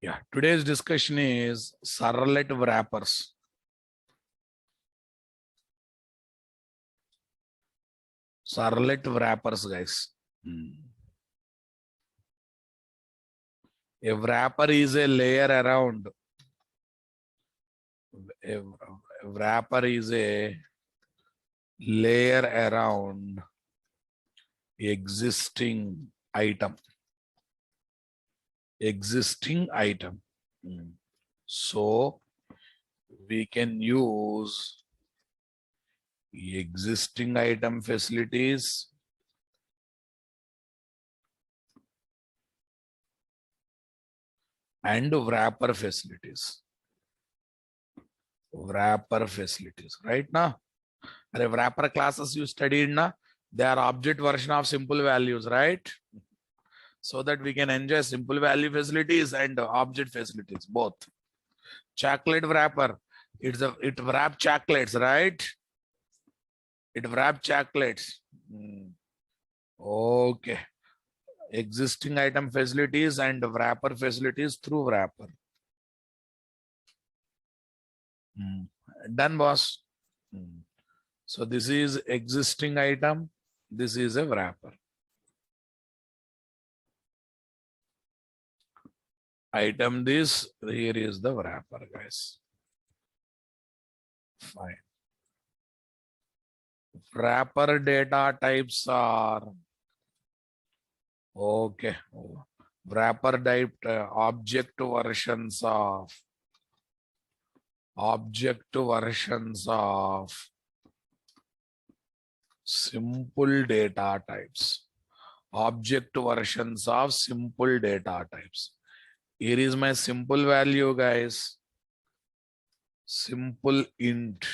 Yeah, today's discussion is servlet wrappers. Servlet wrappers, guys. A wrapper is a layer around. A wrapper is a layer around existing item. Existing item. So we can use existing item facilities and wrapper facilities. Wrapper facilities, right now? Wrapper classes you studied na, they are object version of simple values, right? So that we can enjoy simple value facilities and object facilities, both. Chocolate wrapper, it wrap chocolates, right? It wrap chocolates. Okay. Existing item facilities and wrapper facilities through wrapper. Done, boss. So this is existing item. This is a wrapper. Item this, here is the wrapper, guys. Fine. Wrapper data types are okay. Wrapper type object versions of simple data types. Object versions of simple data types. Here is my simple value, guys. Simple int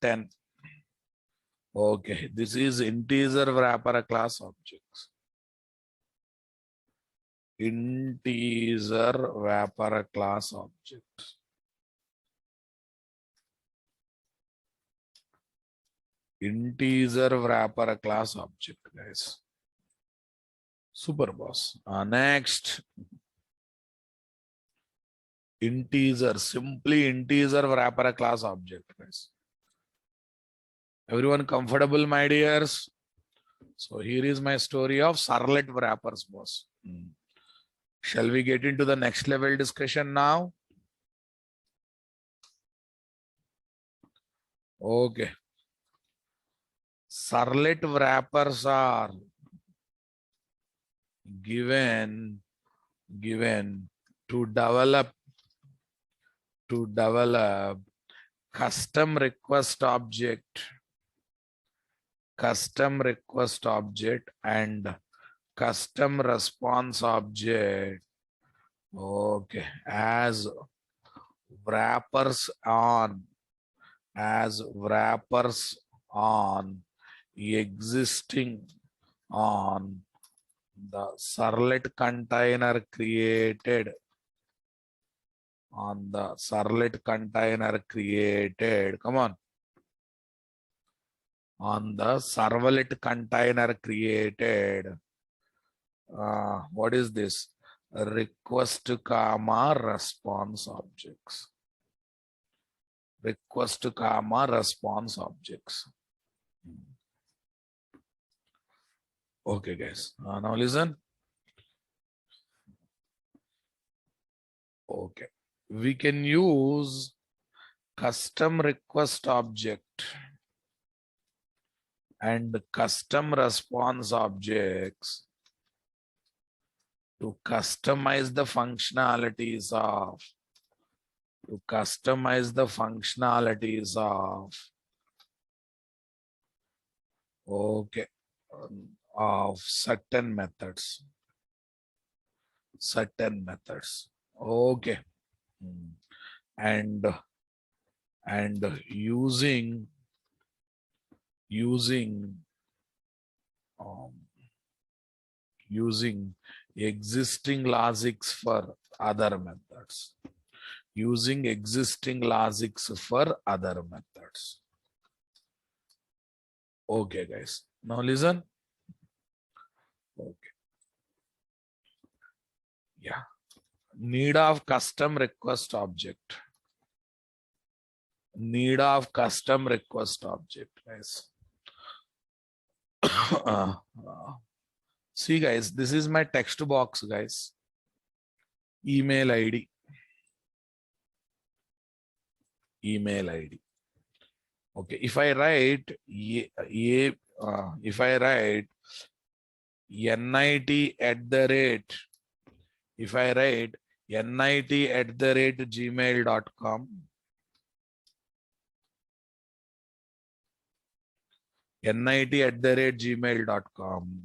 10. Okay, this is integer wrapper class objects. Integer wrapper class objects. Integer wrapper class object, guys. Super, boss. Next, integer, simply integer wrapper class object, guys. Everyone comfortable, my dears? So here is my story of servlet wrappers, boss. Shall we get into the next level discussion now? Okay. Servlet wrappers are given to develop custom request object and custom response object. Okay, as wrappers on existing on the servlet container created come on, on the servlet container created. What is this? Request comma response objects. Request comma response objects. Okay, guys. Now listen. Okay. We can use custom request object and custom response objects to customize the functionalities of okay, of certain methods. Okay. And using existing logics for other methods. Okay, guys. Now listen. Okay. Need of custom request object. Need of custom request object, guys. See, guys, this is my text box, guys. Email ID. Email ID. Okay, if I write if I write NIT at the rate, if I write NIT at the rate gmail.com, NIT at the rate gmail.com.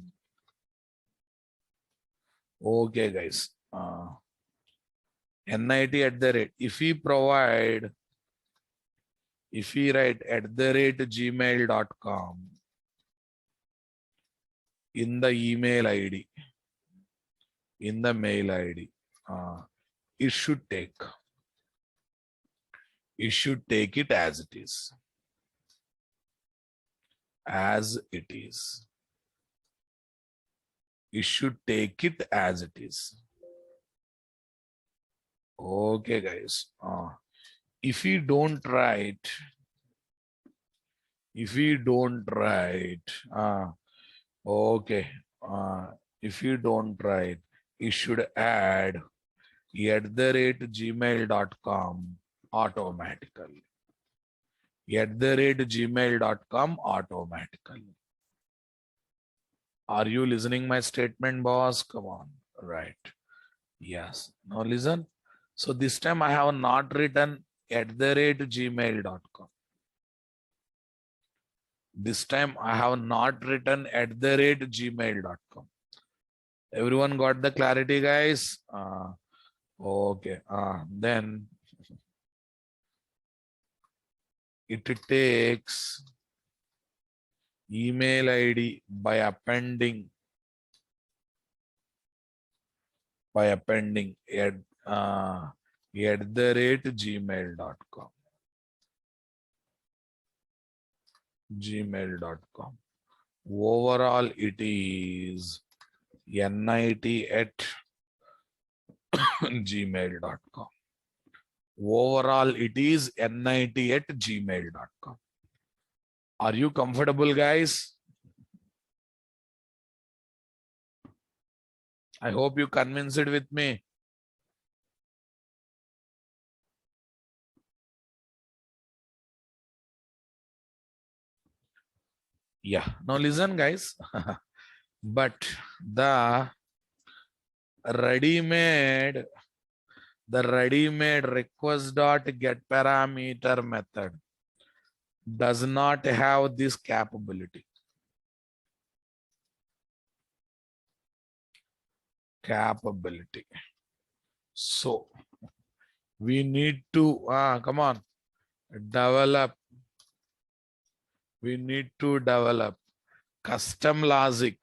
Okay, guys. NIT at the rate. If we provide, if we write at the rate gmail.com in the email ID, in the mail ID, it should take it as it is. As it is. It should take it as it is. Okay, guys. If we don't write, if you don't write, if you don't write, you should add at the rate gmail.com automatically. At the rate gmail.com automatically. Are you listening my statement, boss? Come on. Right. Yes. Now listen. So this time I have not written at the rate gmail.com. This time I have not written at the rate gmail.com. Everyone got the clarity, guys? Okay. Then it takes email ID by appending at the rate gmail.com. Gmail.com. Overall, it is NIT at gmail.com. Overall, it is NIT at gmail.com. Are you comfortable, guys? I hope you convinced it with me. Yeah. Now listen, guys. But the ready-made request dot get parameter method does not have this capability. So we need to come on, develop. We need to develop custom logic.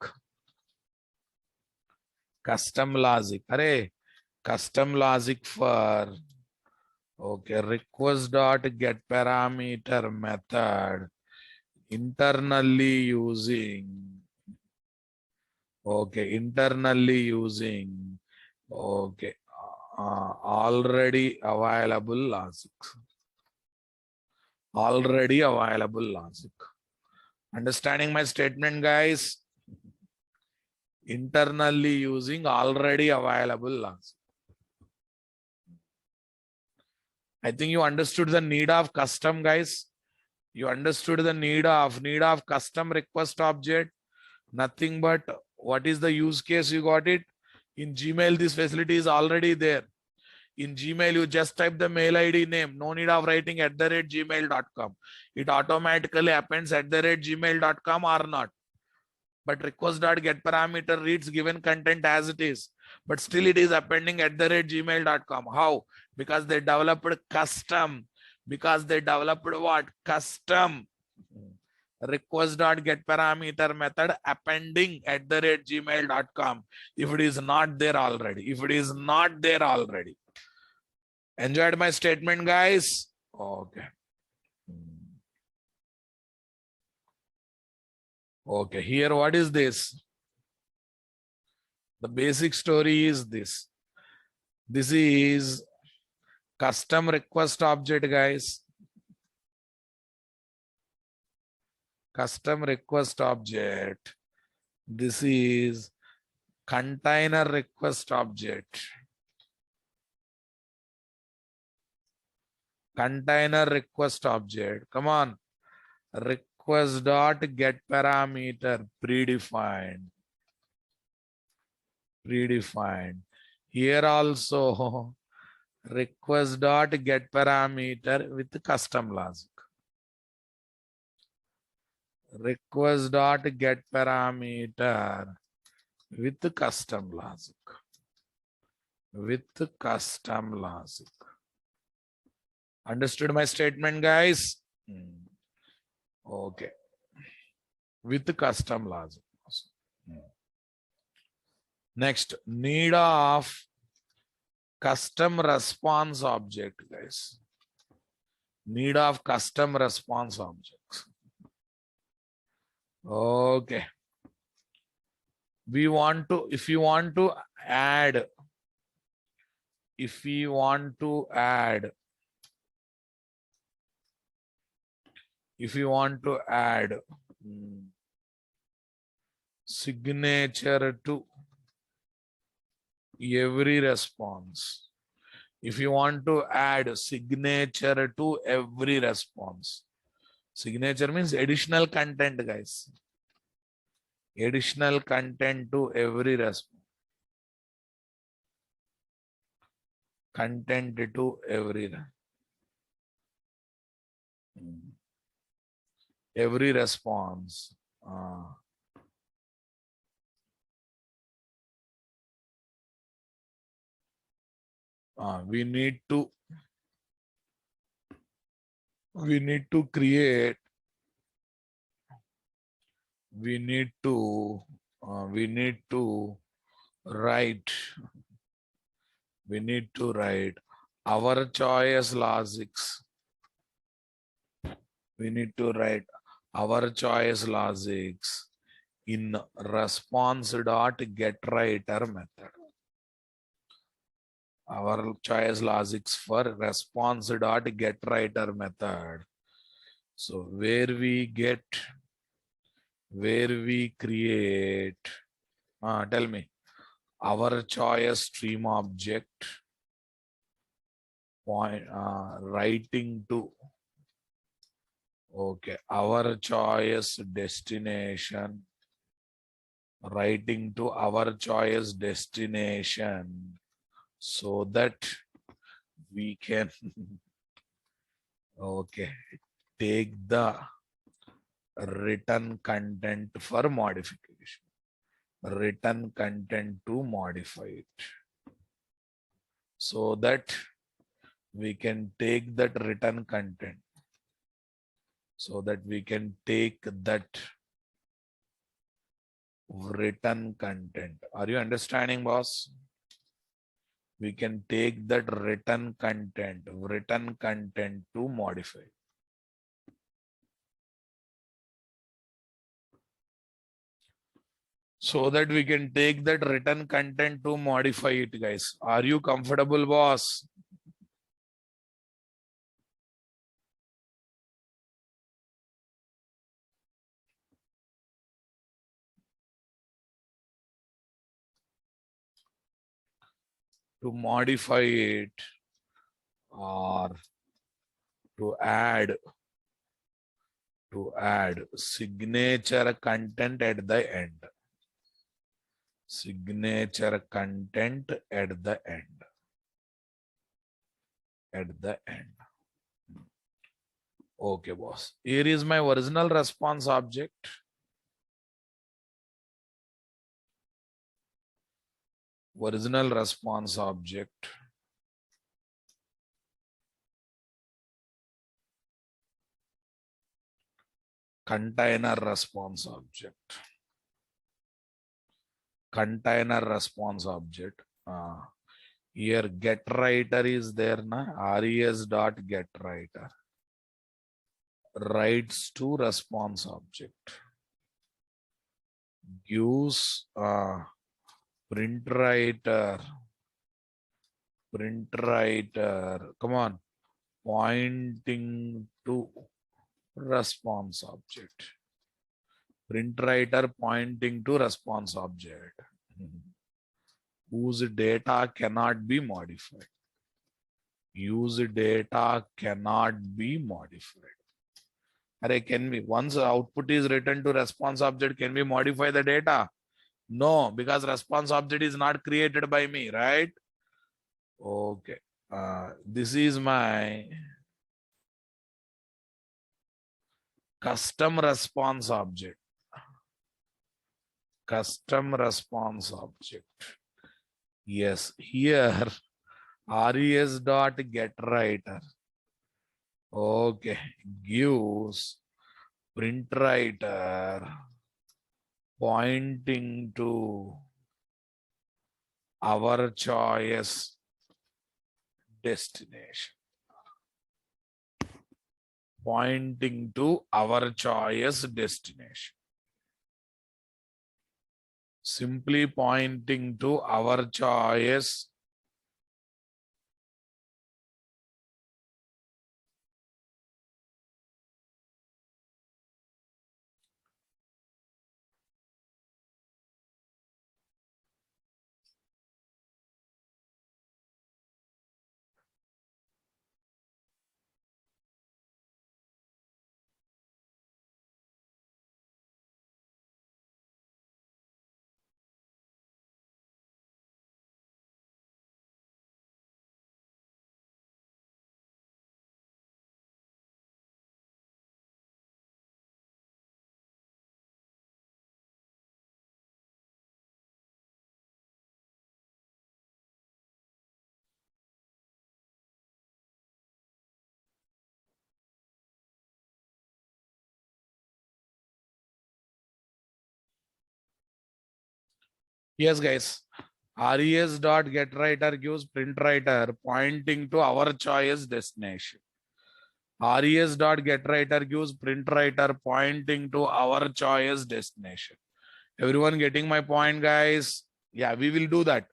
Custom logic. Array, custom logic for request dot get parameter method internally using already available logic. Already available logic. Understanding my statement, guys? Internally using already available logic. I think you understood the need of custom, guys. You understood the need of custom request object. Nothing but what is the use case you got it? In Gmail, this facility is already there. In Gmail, you just type the mail ID name. No need of writing at the rate gmail.com. It automatically appends at the rate gmail.com or not. But request.get parameter reads given content as it is. But still it is appending at the rate gmail.com. How? Because they developed custom. Because they developed what? Custom. Request.get parameter method appending at the rate gmail.com. If it is not there already. If it is not there already. Enjoyed my statement, guys? Okay. Okay, here what is this? The basic story is this. This is custom request object, guys. Custom request object. This is container request object. Container request object. Come on. Request dot get parameter predefined. Predefined. Here also request dot get parameter with custom logic. Request dot get parameter with custom logic. With custom logic. Understood my statement, guys? Okay. With custom logic. Next, need of custom response object, guys. Need of custom response objects. Okay. We want to, if you want to add, signature to every response. If you want to add signature to every response. Signature means additional content, guys. Additional content to every response. Content to every response. We need to create. We need to write. We need to write our choice logics. We need to write our choice logics in response dot get writer method. Our choice logics for response dot get writer method. So where we create, tell me, our choice stream object point writing to, okay, our choice destination, writing to our choice destination, so that we can okay, take the written content for modification. Written content to modify it, so that we can take that written content. So that we can take that written content. Are you understanding, boss? We can take that written content to modify. So that we can take that written content to modify it, guys. Are you comfortable, boss? To modify it, or to add signature content at the end. Signature content at the end. Okay, boss. Here is my original response object. Original response object. Container response object. Container response object. Here get writer is there, na? res dot get writer. Writes to response object. Gives print writer print writer, come on, pointing to response object. Print writer pointing to response object whose data cannot be modified. Use data cannot be modified. Array, can we, once output is written to response object, can we modify the data? No, because response object is not created by me, right? Okay. This is my custom response object. Custom response object. Yes, here res dot get writer. Okay, gives print writer pointing to our choice destination. Pointing to our choice destination. Simply pointing to our choice . Yes, guys. Res dot get writer gives print writer pointing to our choice destination. Res dot get writer gives print writer pointing to our choice destination. Everyone getting my point, guys? Yeah, we will do that.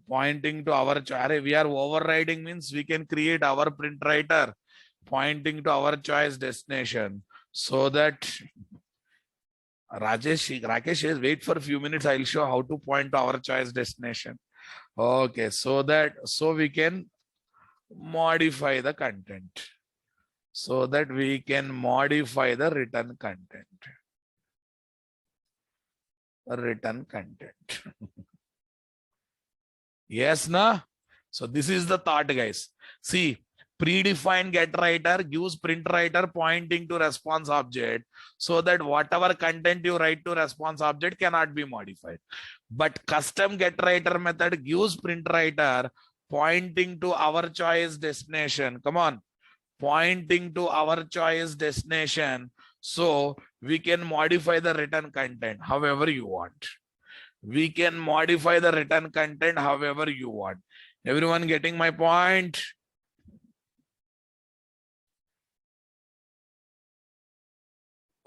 Pointing to our choice. We are overriding means we can create our print writer pointing to our choice destination so that Rakesh, wait for a few minutes. I'll show how to point to our choice destination. Okay, so we can modify the content. So that we can modify the written content. Written content. Yes, na? So this is the thought, guys. See, predefined get writer gives print writer pointing to response object so that whatever content you write to response object cannot be modified. But custom get writer method gives print writer pointing to our choice destination. Come on, pointing to our choice destination so we can modify the written content however you want. We can modify the written content however you want. Everyone getting my point?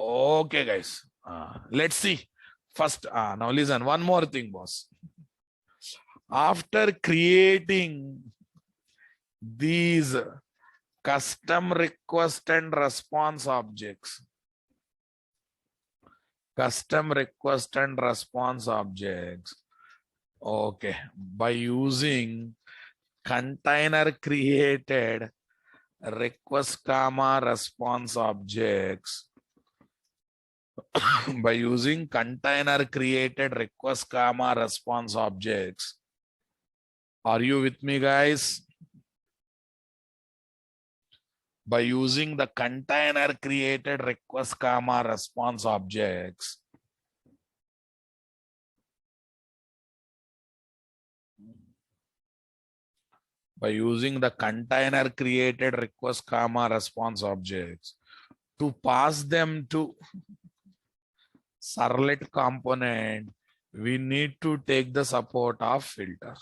Okay, guys. Let's see. First, now listen, one more thing, boss. After creating these custom request and response objects, okay, by using container created request comma response objects, by using container created request comma response objects. Are you with me, guys? By using the container created request comma response objects, by using the container created request comma response objects to pass them to servlet component, we need to take the support of filter.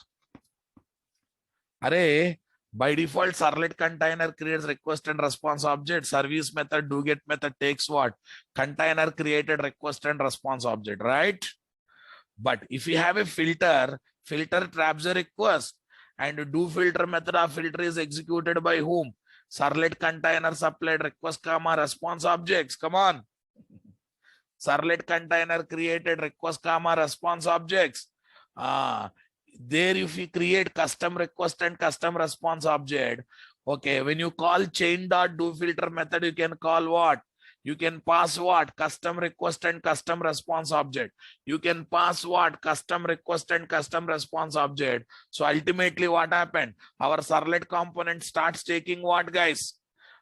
Array, by default, servlet container creates request and response object. Service method, do get method takes what? Container created request and response object, right? But if you have a filter, filter traps a request. And do filter method of filter is executed by whom? Servlet container supplied request comma response objects. Come on. Servlet container created request comma response objects. There if you create custom request and custom response object, okay, when you call chain.doFilter method, you can call what? You can pass what? Custom request and custom response object. You can pass what? Custom request and custom response object. So ultimately what happened? Our servlet component starts taking what, guys?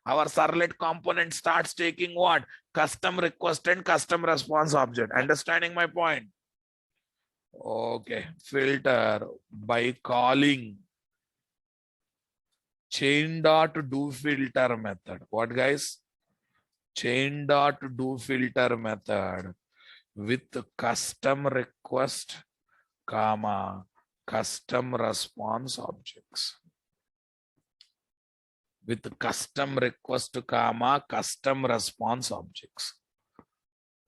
Our servlet component starts taking what? Custom request and custom response object. Understanding my point? Okay. Filter by calling chain.doFilter method. What, guys? Chain.doFilter method with custom request comma custom response objects. With custom request comma custom response objects.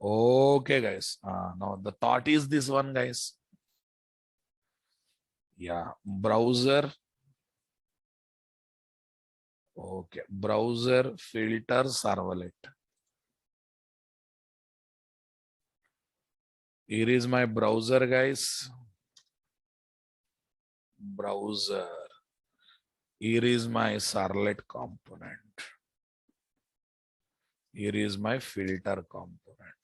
Okay, guys. Now the thought is this one, guys. Yeah, browser. Okay, browser filter servlet. Here is my browser, guys. Browser. Here is my servlet component. Here is my filter component.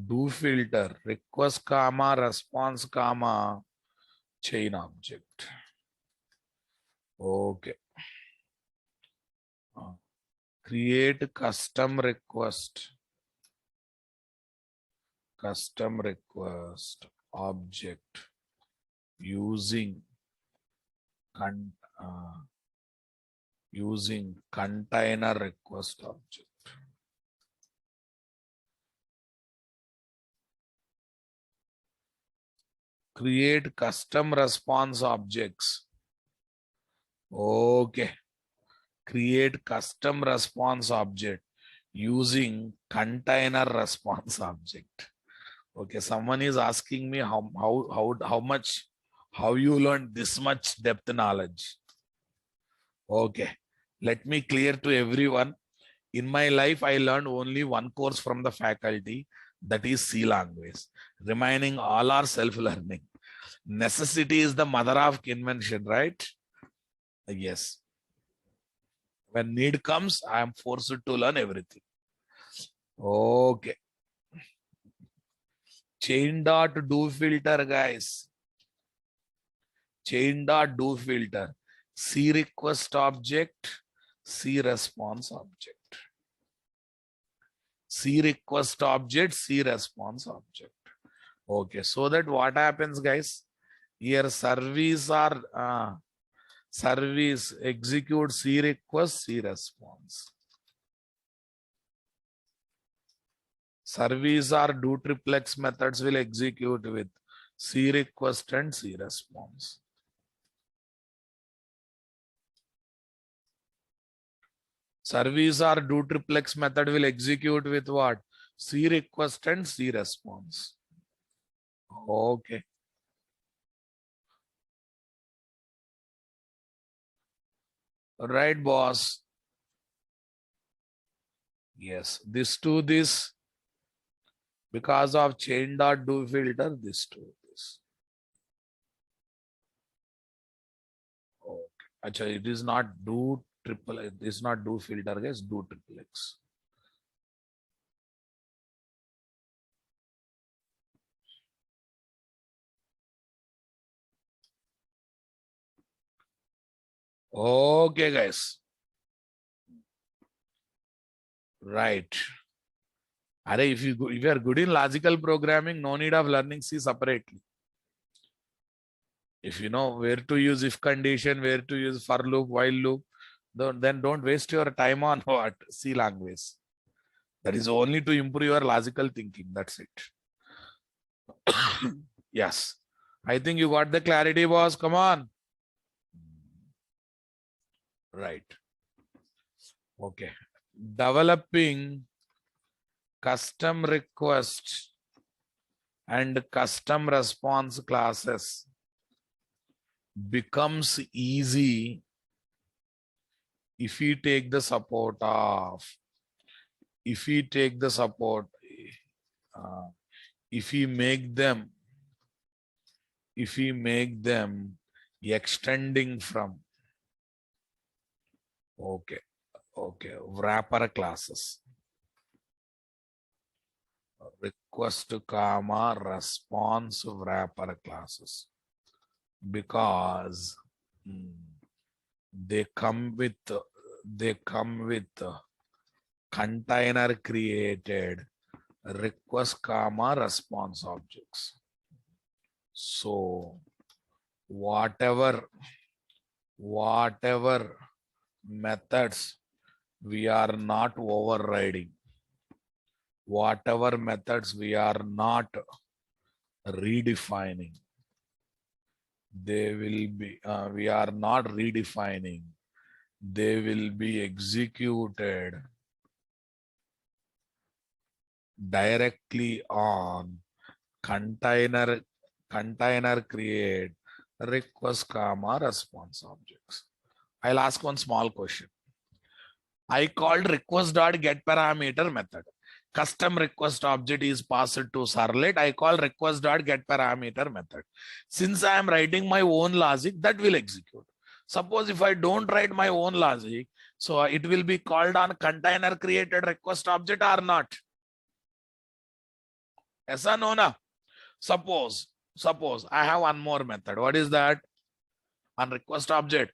Do filter request comma response comma chain object. Okay. Create custom request object using container request object. Create custom response objects. Okay. Create custom response object using container response object. Okay, someone is asking me how you learned this much depth knowledge. Okay, let me clear to everyone. In my life, I learned only one course from the faculty, that is C language. Remaining all are self-learning. Necessity is the mother of invention, right? Yes. When need comes, I am forced to learn everything. Okay. Chain.doFilter, guys. Chain.doFilter. C request object, C response object. C request object, C response object. Okay, so that what happens, guys? Here service execute C request, C response. Service or do triplex methods will execute with C request and C response. Service or do triplex method will execute with what? C request and C response. Okay. Right, boss. Yes, this to this. Because of chain.doFilter, this to this. Okay. Achha, it is not do triple, it is not do filter, guys, do triplex. Okay, guys. Right. If you are good in logical programming, no need of learning C separately. If you know where to use if condition, where to use for loop, while loop, then don't waste your time on what? C language. That is only to improve your logical thinking. That's it. Yes. I think you got the clarity, boss. Come on. Right. Okay. Developing custom request and custom response classes becomes easy if we take the support of, if we take the support, uh, if we make them, if we make them extending from, okay, wrapper classes, request comma response wrapper classes, because they come with container created request comma response objects. So whatever methods we are not overriding, whatever methods we are not redefining, they will be, we are not redefining, they will be executed directly on container create request comma response objects. I'll ask one small question. I called request.getParameter method. Custom request object is passed to servlet. I call request.getParameter method. Since I am writing my own logic, that will execute. Suppose if I don't write my own logic, so it will be called on container created request object or not? Yes or no? Na? Suppose I have one more method. What is that? On request object,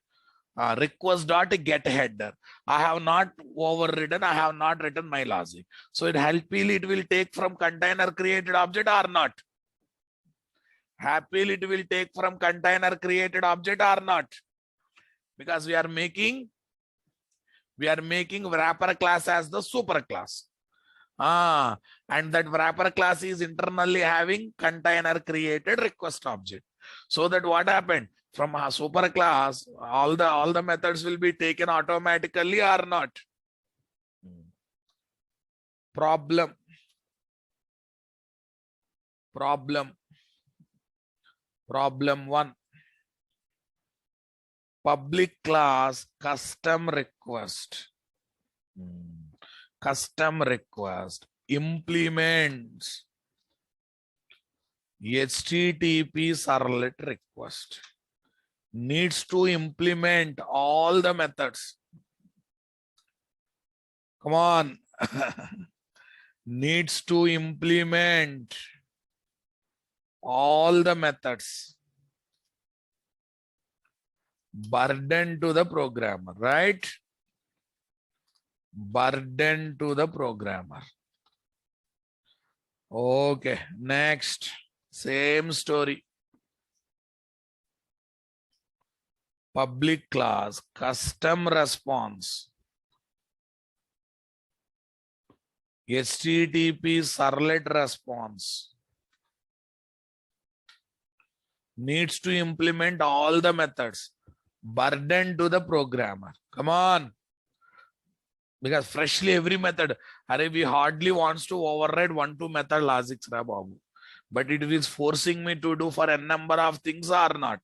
request.get header. I have not overridden, I have not written my logic. So it happily it will take from container created object or not? Happily it will take from container created object or not? Because we are making wrapper class as the super class. And that wrapper class is internally having container created request object. So that what happened? From a super class, all the methods will be taken automatically or not? Problem. Problem 1. Public class custom request. Custom request implements HTTP servlet request. Needs to implement all the methods. Come on. Needs to implement all the methods. Burden to the programmer, right? Burden to the programmer. Okay, next. Same story. Public class custom response HTTP servlet response needs to implement all the methods. Burden to the programmer. Come on. Because freshly every method, we hardly wants to override 1-2 method logics, but it is forcing me to do for a number of things or not.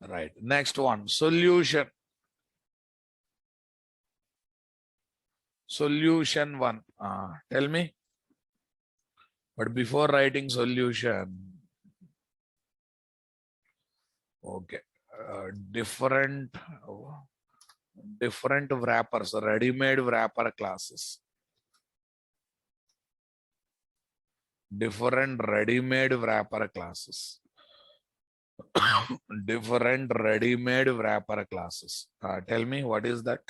Right. Next one, solution. Solution 1. Tell me. But before writing solution, okay, different wrappers, ready-made wrapper classes. Different ready-made wrapper classes. Different ready-made wrapper classes. Tell me, what is that?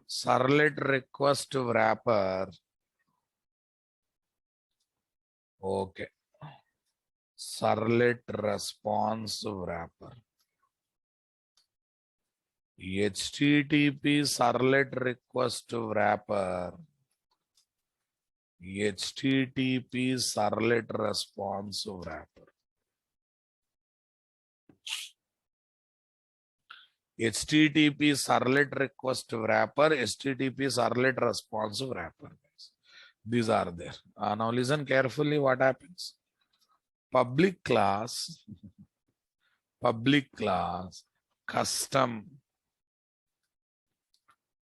Servlet request wrapper. Okay. Servlet response wrapper. HTTP servlet request wrapper. HTTP servlet response wrapper. HTTP servlet request wrapper, HTTP servlet response wrapper. These are there. Now listen carefully what happens. Public class, custom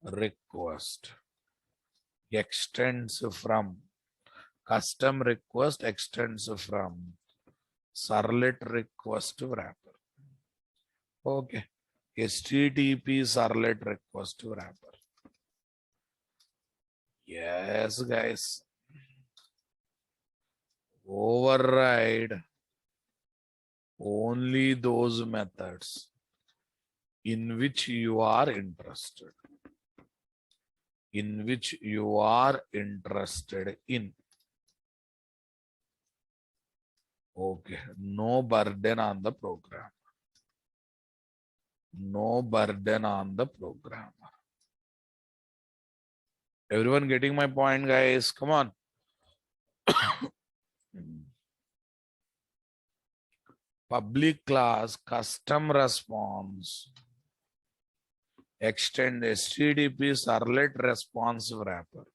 request extends from, custom request extends from servlet request to wrapper. Okay. HTTP servlet request to wrapper. Yes, guys. Override only those methods in which you are interested. In which you are interested in. Okay. No burden on the programmer. No burden on the programmer. Everyone getting my point, guys? Come on. Public class custom response extend HTTP servlet responsive wrapper.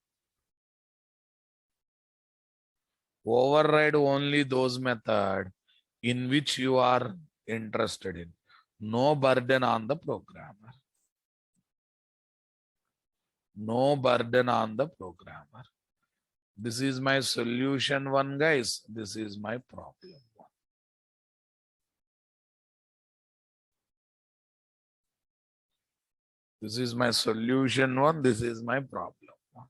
Override only those methods in which you are interested in. No burden on the programmer. No burden on the programmer. This is my solution one, guys. This is my problem one. This is my solution one. This is my problem one.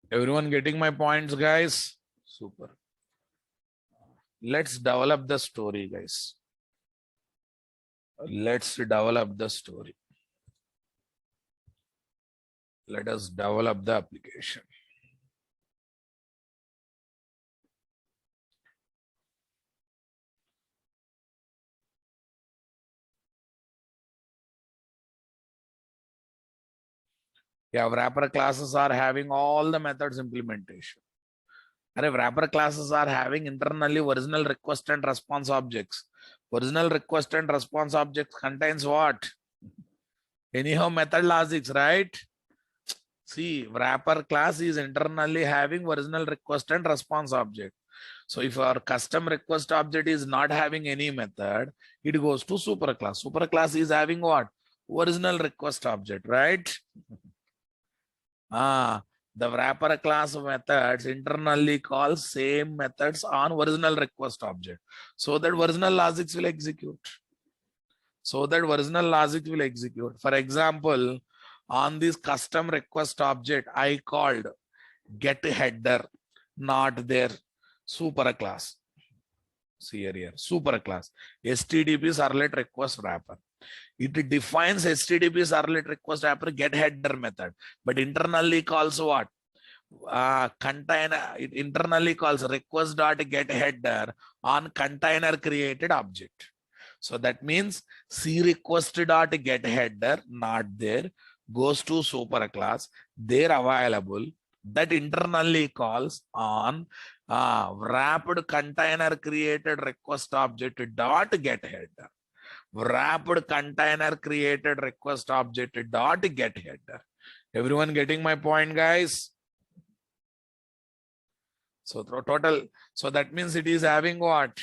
Everyone getting my points, guys? Super. Let's develop the story, guys. Let's develop the story. Let us develop the application. Yeah, wrapper classes are having all the methods implementation. And wrapper classes are having internally original request and response objects. Original request and response objects contains what? Anyhow method logics, right? See, wrapper class is internally having original request and response object. So if our custom request object is not having any method, it goes to superclass. Superclass is having what? Original request object, right? The wrapper class methods internally call same methods on original request object. So that original logics will execute. For example, on this custom request object, I called get header, not there, superclass. See here, superclass. HTTP servlet request wrapper. It defines HTTP servlet request wrapper get header method, but internally calls what? Container. It internally calls request dot get header on container created object. So that means C request dot get header not there, goes to superclass. They're available. That internally calls on wrapped container created request object dot get header. Wrapped container created request object dot get header. Everyone getting my point, guys? So total, so that means it is having what?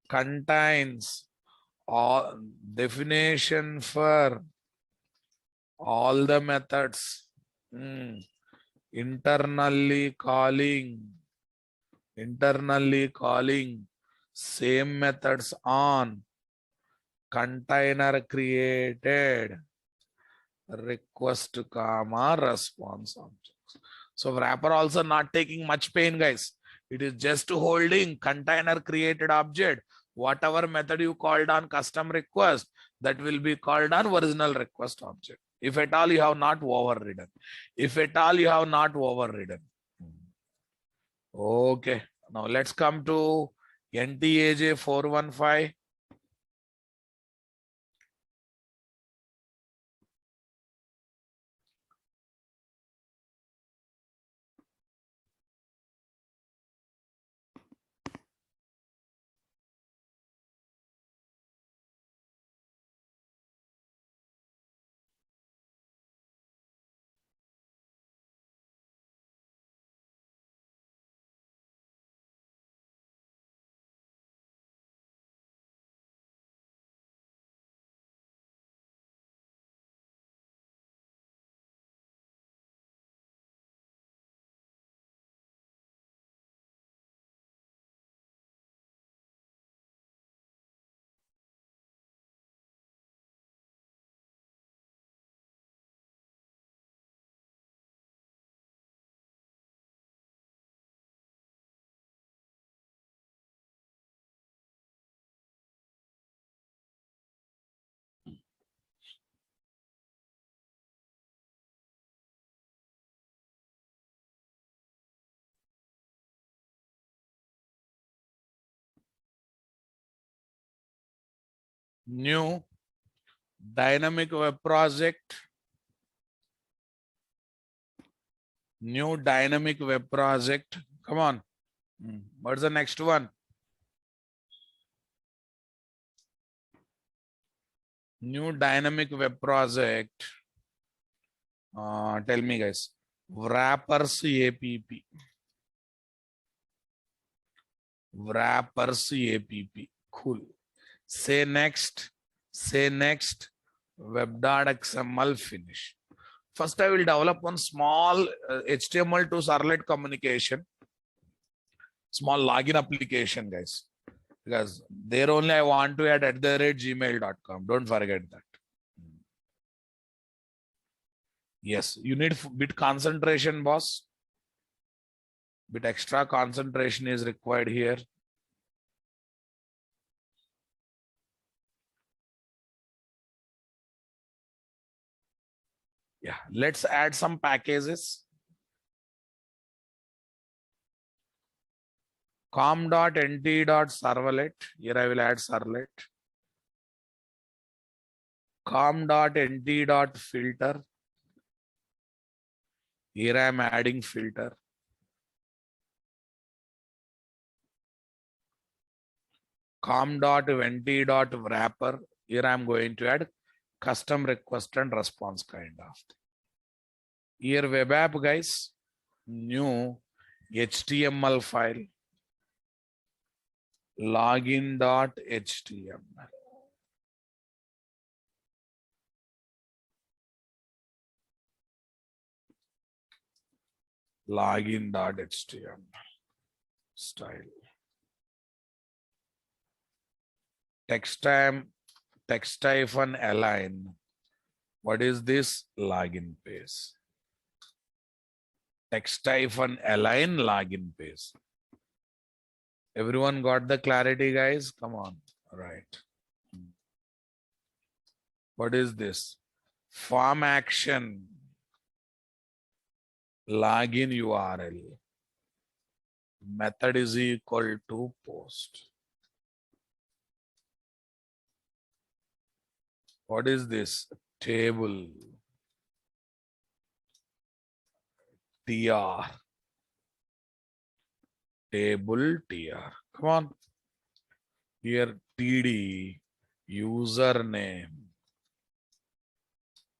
Contains all definition for all the methods. Internally calling same methods on container created request comma response objects. So wrapper also not taking much pain, guys. It is just holding container created object. Whatever method you called on custom request, that will be called on original request object. If at all you have not overridden. Okay. Now let's come to NTAJ 415. New dynamic web project. New dynamic web project. Come on. What's the next one? New dynamic web project. Tell me, guys. Wrappers app. Wrappers app. Cool. Say next. Say next. Web.xml finish. First, I will develop one small HTML to servlet communication. Small login application, guys. Because there only I want to add @gmail.com. Don't forget that. Yes, you need bit concentration, boss. Bit extra concentration is required here. Yeah, let's add some packages. com.nt.servlet. Here I will add servlet. com.nt.filter. Here I am adding filter. com.venti.wrapper. Here I am going to add custom request and response kind of. Here web app, guys. New HTML file. Login.html. Login.html. Style. Text-align. What is this? Login page. Text-align login page. Everyone got the clarity, guys? Come on. All right. What is this? Form action. Login URL. Method is equal to post. What is this? Table. TR. Table TR. Come on. Here TD. Username.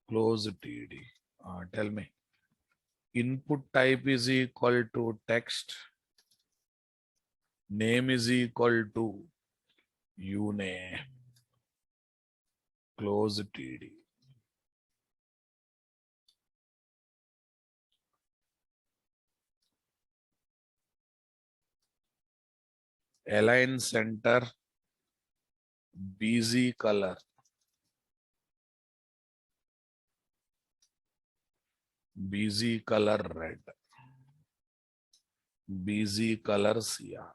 Close TD. Tell me. Input type is equal to text. Name is equal to uname. Close TD. Align center. BZ color. BZ color red. BZ color cyan.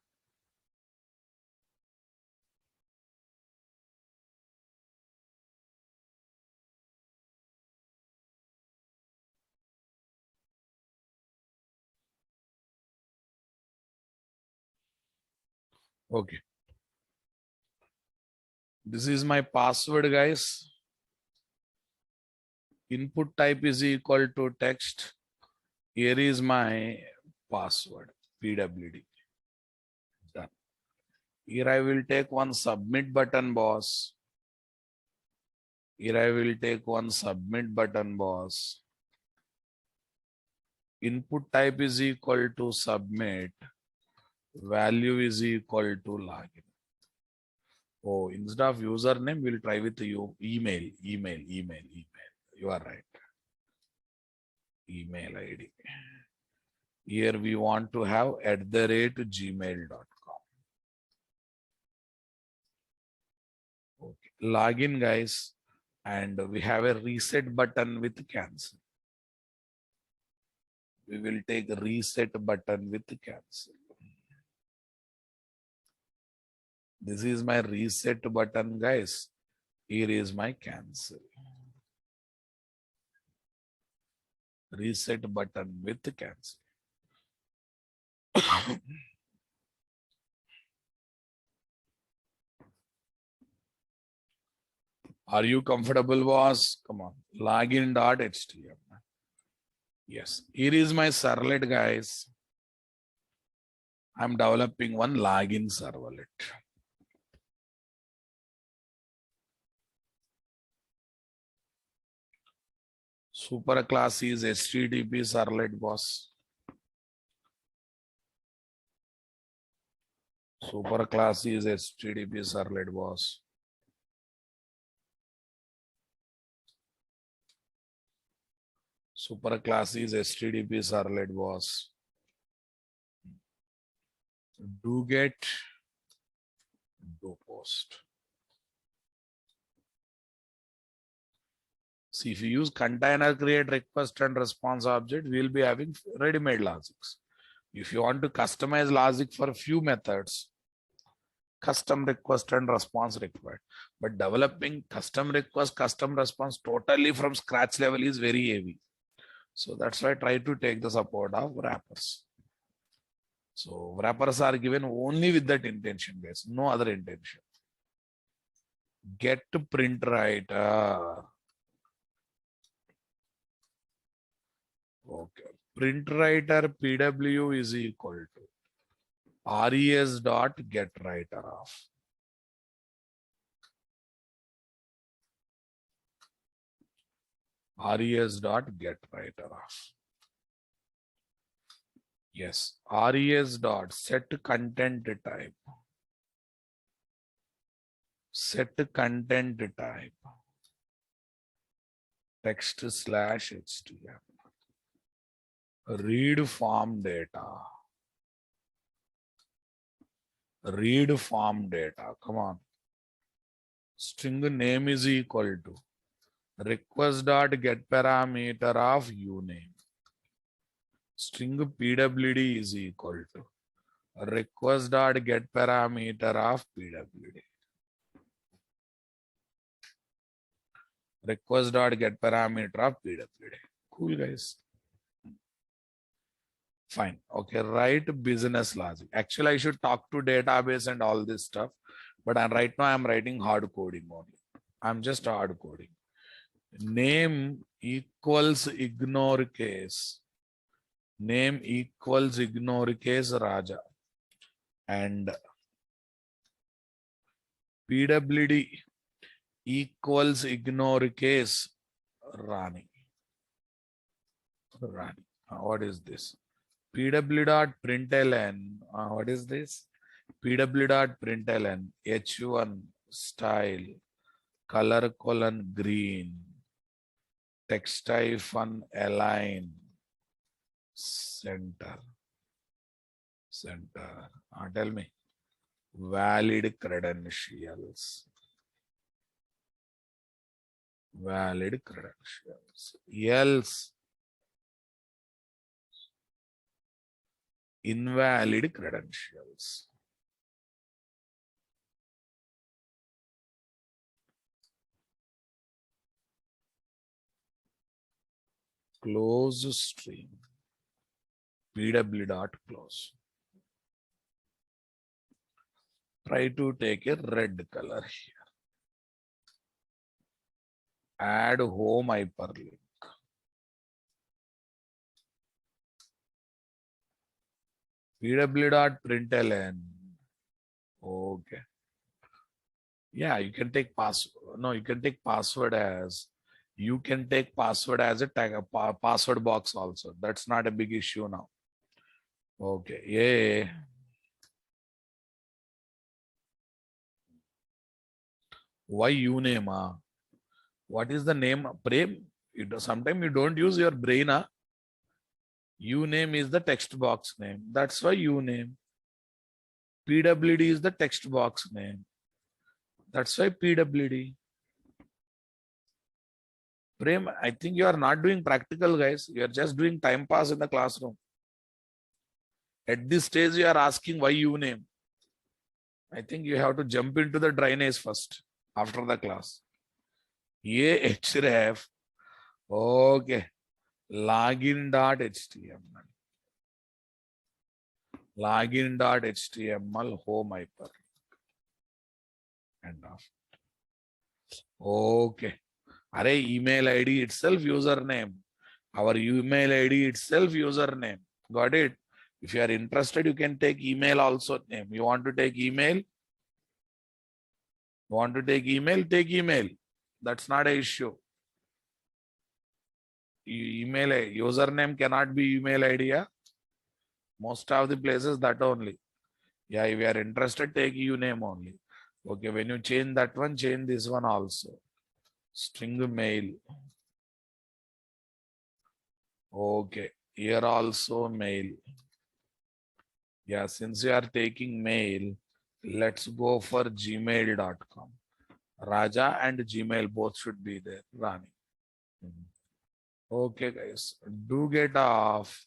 Okay. This is my password, guys. Input type is equal to text. Here is my password, PWD. Done. Here I will take one submit button, boss. Here I will take one submit button, boss. Input type is equal to submit. Value is equal to login. Oh, instead of username, we'll try with you email. You are right. Email ID. Here we want to have @gmail.com. Okay. Login, guys. And we have a reset button with cancel. We will take a reset button with cancel. This is my reset button, guys. Here is my cancel. Reset button with cancel. Are you comfortable, boss? Come on. Login.html. Yes. Here is my servlet, guys. I'm developing one login servlet. Super class is HTTP servlet, boss. Super class is HTTP servlet, boss. Super class is HTTP servlet, boss. Do get, do post. See, if you use container create request and response object, we'll be having ready-made logics. If you want to customize logic for a few methods, custom request and response required. But developing custom request, custom response totally from scratch level is very heavy. So that's why I try to take the support of wrappers. So wrappers are given only with that intention, guys, no other intention. Get print writer. Okay. Print writer PW is equal to res dot get writer of. Res dot get writer of. Yes, res dot set content type. Set content type. Text slash HTML. Read form data. Read form data. Come on. String name is equal to request dot get parameter of uname. String PWD is equal to request dot get parameter of PWD. Request dot get parameter of PWD. Cool, guys. Fine. Okay. Write business logic. Actually, I should talk to database and all this stuff, but right now I'm writing hard coding only. I'm just hard coding. Name equals ignore case. Name equals ignore case Raja. And PWD equals ignore case Rani. Rani. What is this? pw.println. What is this? pw.println h1 style color colon green text hyphen align center. Tell me. Valid credentials. Valid credentials. Else invalid credentials. Close string. pw.close. Try to take a red color here. Add home hyperlink. pw.println. Okay. Yeah, you can take password. No, you can take password as a tag, a password box also. That's not a big issue now. Okay. Yeah. Why uname? What is the name? Prem. Sometimes you don't use your brain. Uname is the text box name. That's why uname. PWD is the text box name. That's why PWD. Prem, I think you are not doing practical, guys. You are just doing time pass in the classroom. At this stage, you are asking why uname. I think you have to jump into the drainage first after the class. Yeah, href. Okay. Login.html. Login.html home hyperlink. End of. Okay. Array email ID itself username. Our email ID itself username. Got it? If you are interested, you can take email also name. You want to take email? You want to take email? Take email. That's not an issue. Email username cannot be email ID. Yeah? Most of the places that only. Yeah, if you are interested, take name only. Okay, when you change that one, change this one also. String mail. Okay, here also mail. Yeah, since you are taking mail, let's go for gmail.com. Raja and Gmail both should be there, Rani. Okay, guys, do get off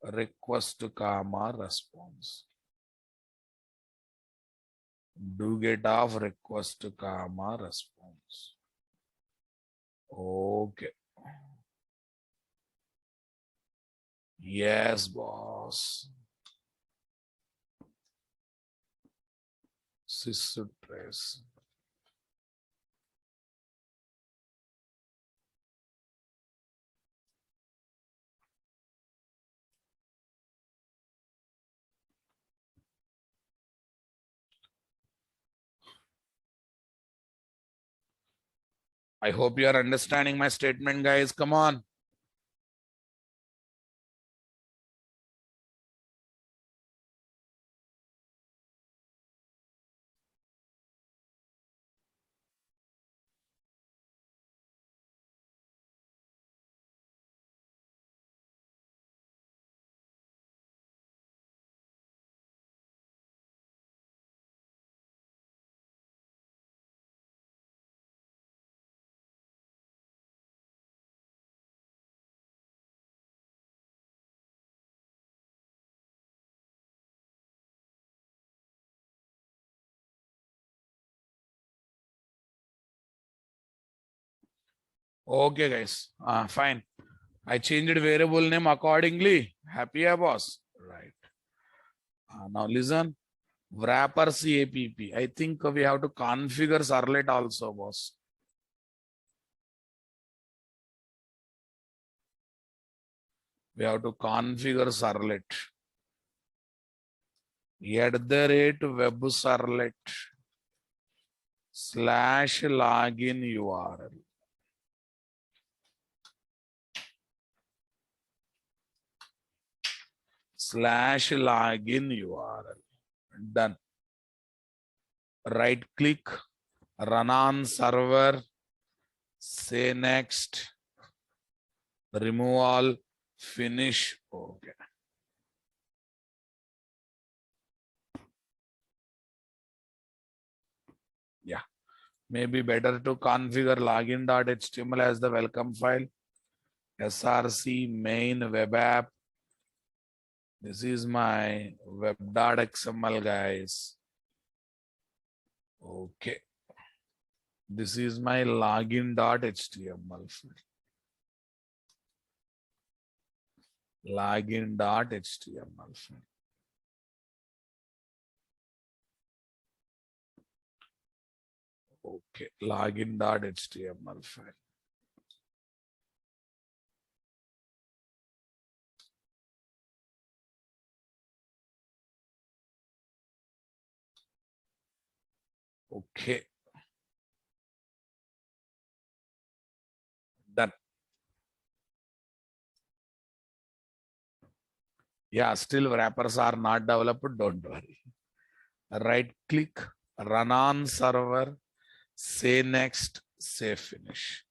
request comma response. Do get off request comma response. Okay. Yes, boss. Systrace. I hope you are understanding my statement, guys. Come on. Okay, guys. Fine. I changed variable name accordingly. Happy, yeah, boss? Right. Now listen. Wrapper CAPP. I think we have to configure servlet also, boss. We have to configure servlet. @web servlet /login URL. /login URL. Done. Right click, run on server, say next, remove all, finish. Okay. Yeah. Maybe better to configure login.html as the welcome file. src main web app. This is my web.xml, guys. Okay. This is my login.html file. Login.html file. Okay. Login.html file. Okay. Done. Yeah, still wrappers are not developed. Don't worry. Right click, run on server, say next, say finish.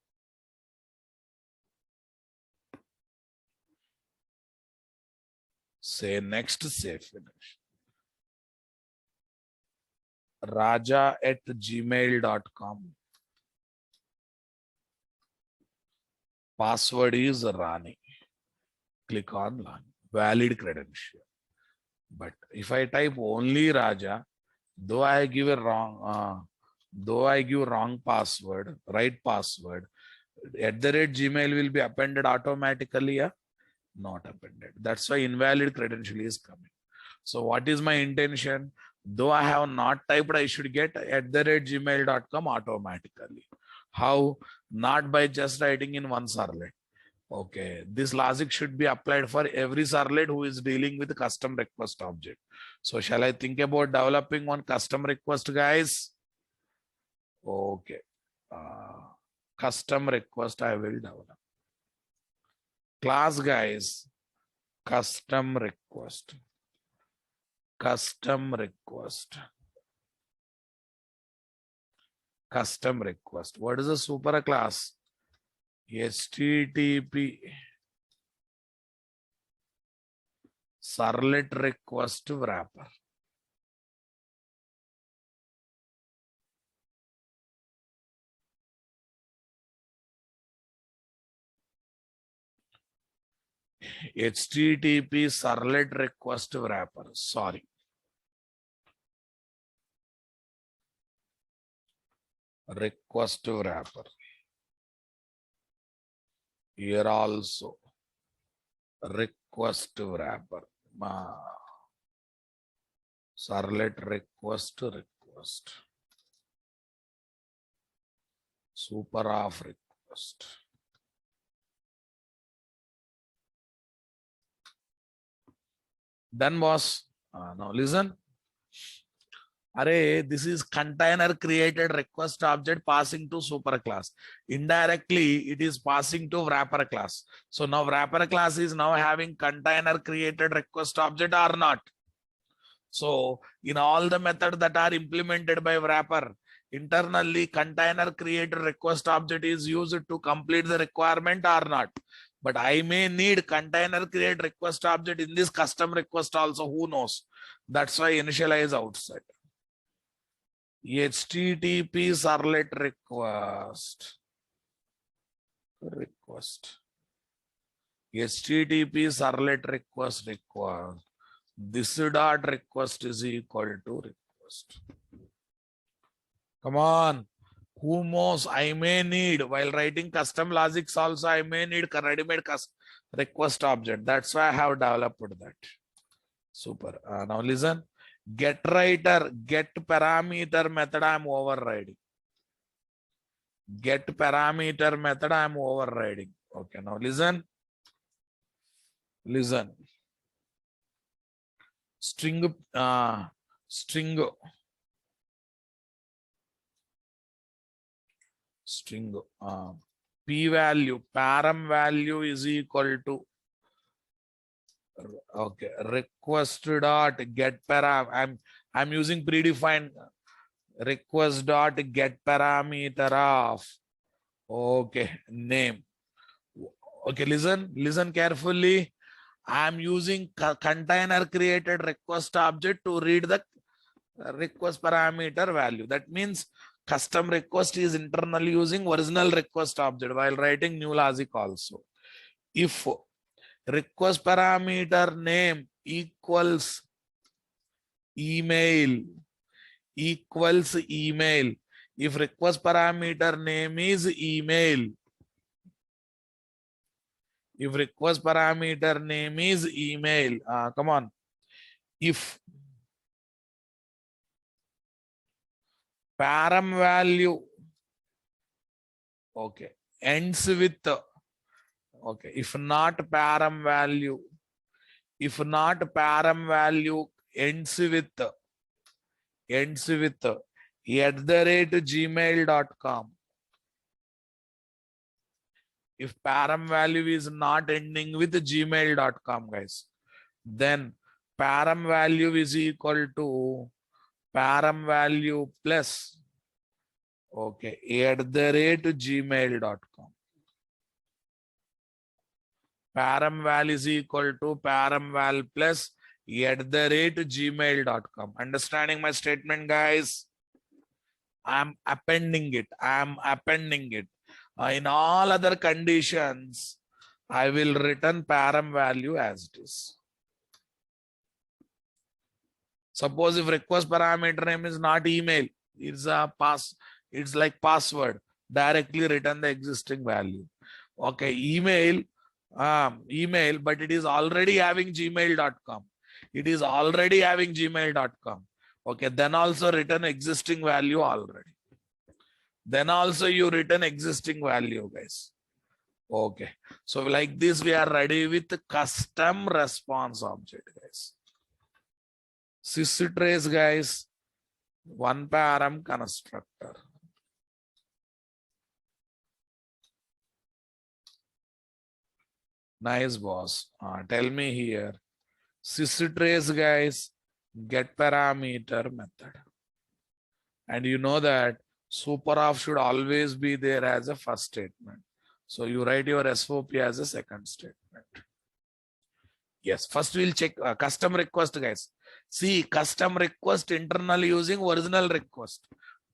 Say next, say finish. raja@gmail.com. Password is Rani. Click on Rani. Valid credential. But if I type only Raja, though I give wrong password, right password, @Gmail will be appended automatically. Yeah? Not appended. That's why invalid credential is coming. So what is my intention? Though I have not typed, I should get @gmail.com automatically. How? Not by just writing in one servlet. Okay, this logic should be applied for every servlet who is dealing with custom request object. So shall I think about developing one custom request, guys? Okay, custom request I will develop. Class, guys, custom request. Custom request. Custom request. What is a super class? HTTP servlet request wrapper. HTTP servlet request wrapper. Sorry. Request wrapper. Here also request wrapper. Servlet request. Super of request. Then boss, now listen. Array, this is container created request object passing to super class. Indirectly, it is passing to wrapper class. So now wrapper class is now having container created request object or not. So in all the methods that are implemented by wrapper, internally container created request object is used to complete the requirement or not. But I may need container create request object in this custom request also, who knows? That's why initialize outside. HTTP servlet request. HTTP servlet request. This dot request is equal to request. Come on. Who knows? I may need, while writing custom logics also, I may need ready-made request object. That's why I have developed that. Super. Now listen. Get writer, get parameter method I am overriding. Get parameter method I am overriding. Okay, now listen. Listen. String p value, param value is equal to okay, request dot get param. I'm using predefined request dot get parameter of okay name. Okay, listen carefully. I'm using container created request object to read the request parameter value. That means custom request is internally using original request object while writing new logic also. If request parameter name equals email, if request parameter name is email, if request parameter name is email, come on, if param value okay ends with okay, if not param value ends with @gmail.com. If param value is not ending with gmail.com, guys, then param value is equal to param value plus okay @gmail.com. Param val is equal to param val plus @gmail.com. Understanding my statement, guys? I'm appending it. In all other conditions, I will return param value as it is. Suppose if request parameter name is not email, it's it's like password, directly return the existing value. Okay, email, but it is already having gmail.com. Okay, then also return existing value already. Then also you return existing value, guys. Okay, so like this we are ready with custom response object, guys. Systrace, guys, one param constructor. Nice, boss. Tell me here. Systrace, guys, get parameter method. And you know that superof should always be there as a first statement. So you write your SOP as a second statement. Yes, first we'll check custom request, guys. See, custom request internally using original request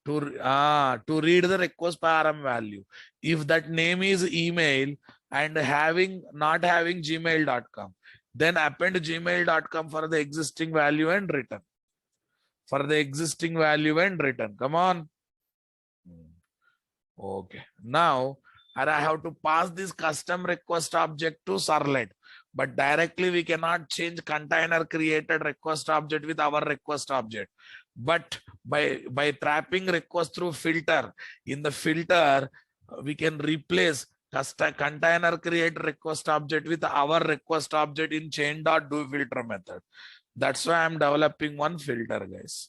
to read the request param value. If that name is email and not having gmail.com, then append gmail.com for the existing value and return. For the existing value and return. Come on. Okay. Now, I have to pass this custom request object to servlet. But directly we cannot change container created request object with our request object. But by trapping request through filter, in the filter, we can replace container create request object with our request object in chain.doFilter method. That's why I'm developing one filter, guys.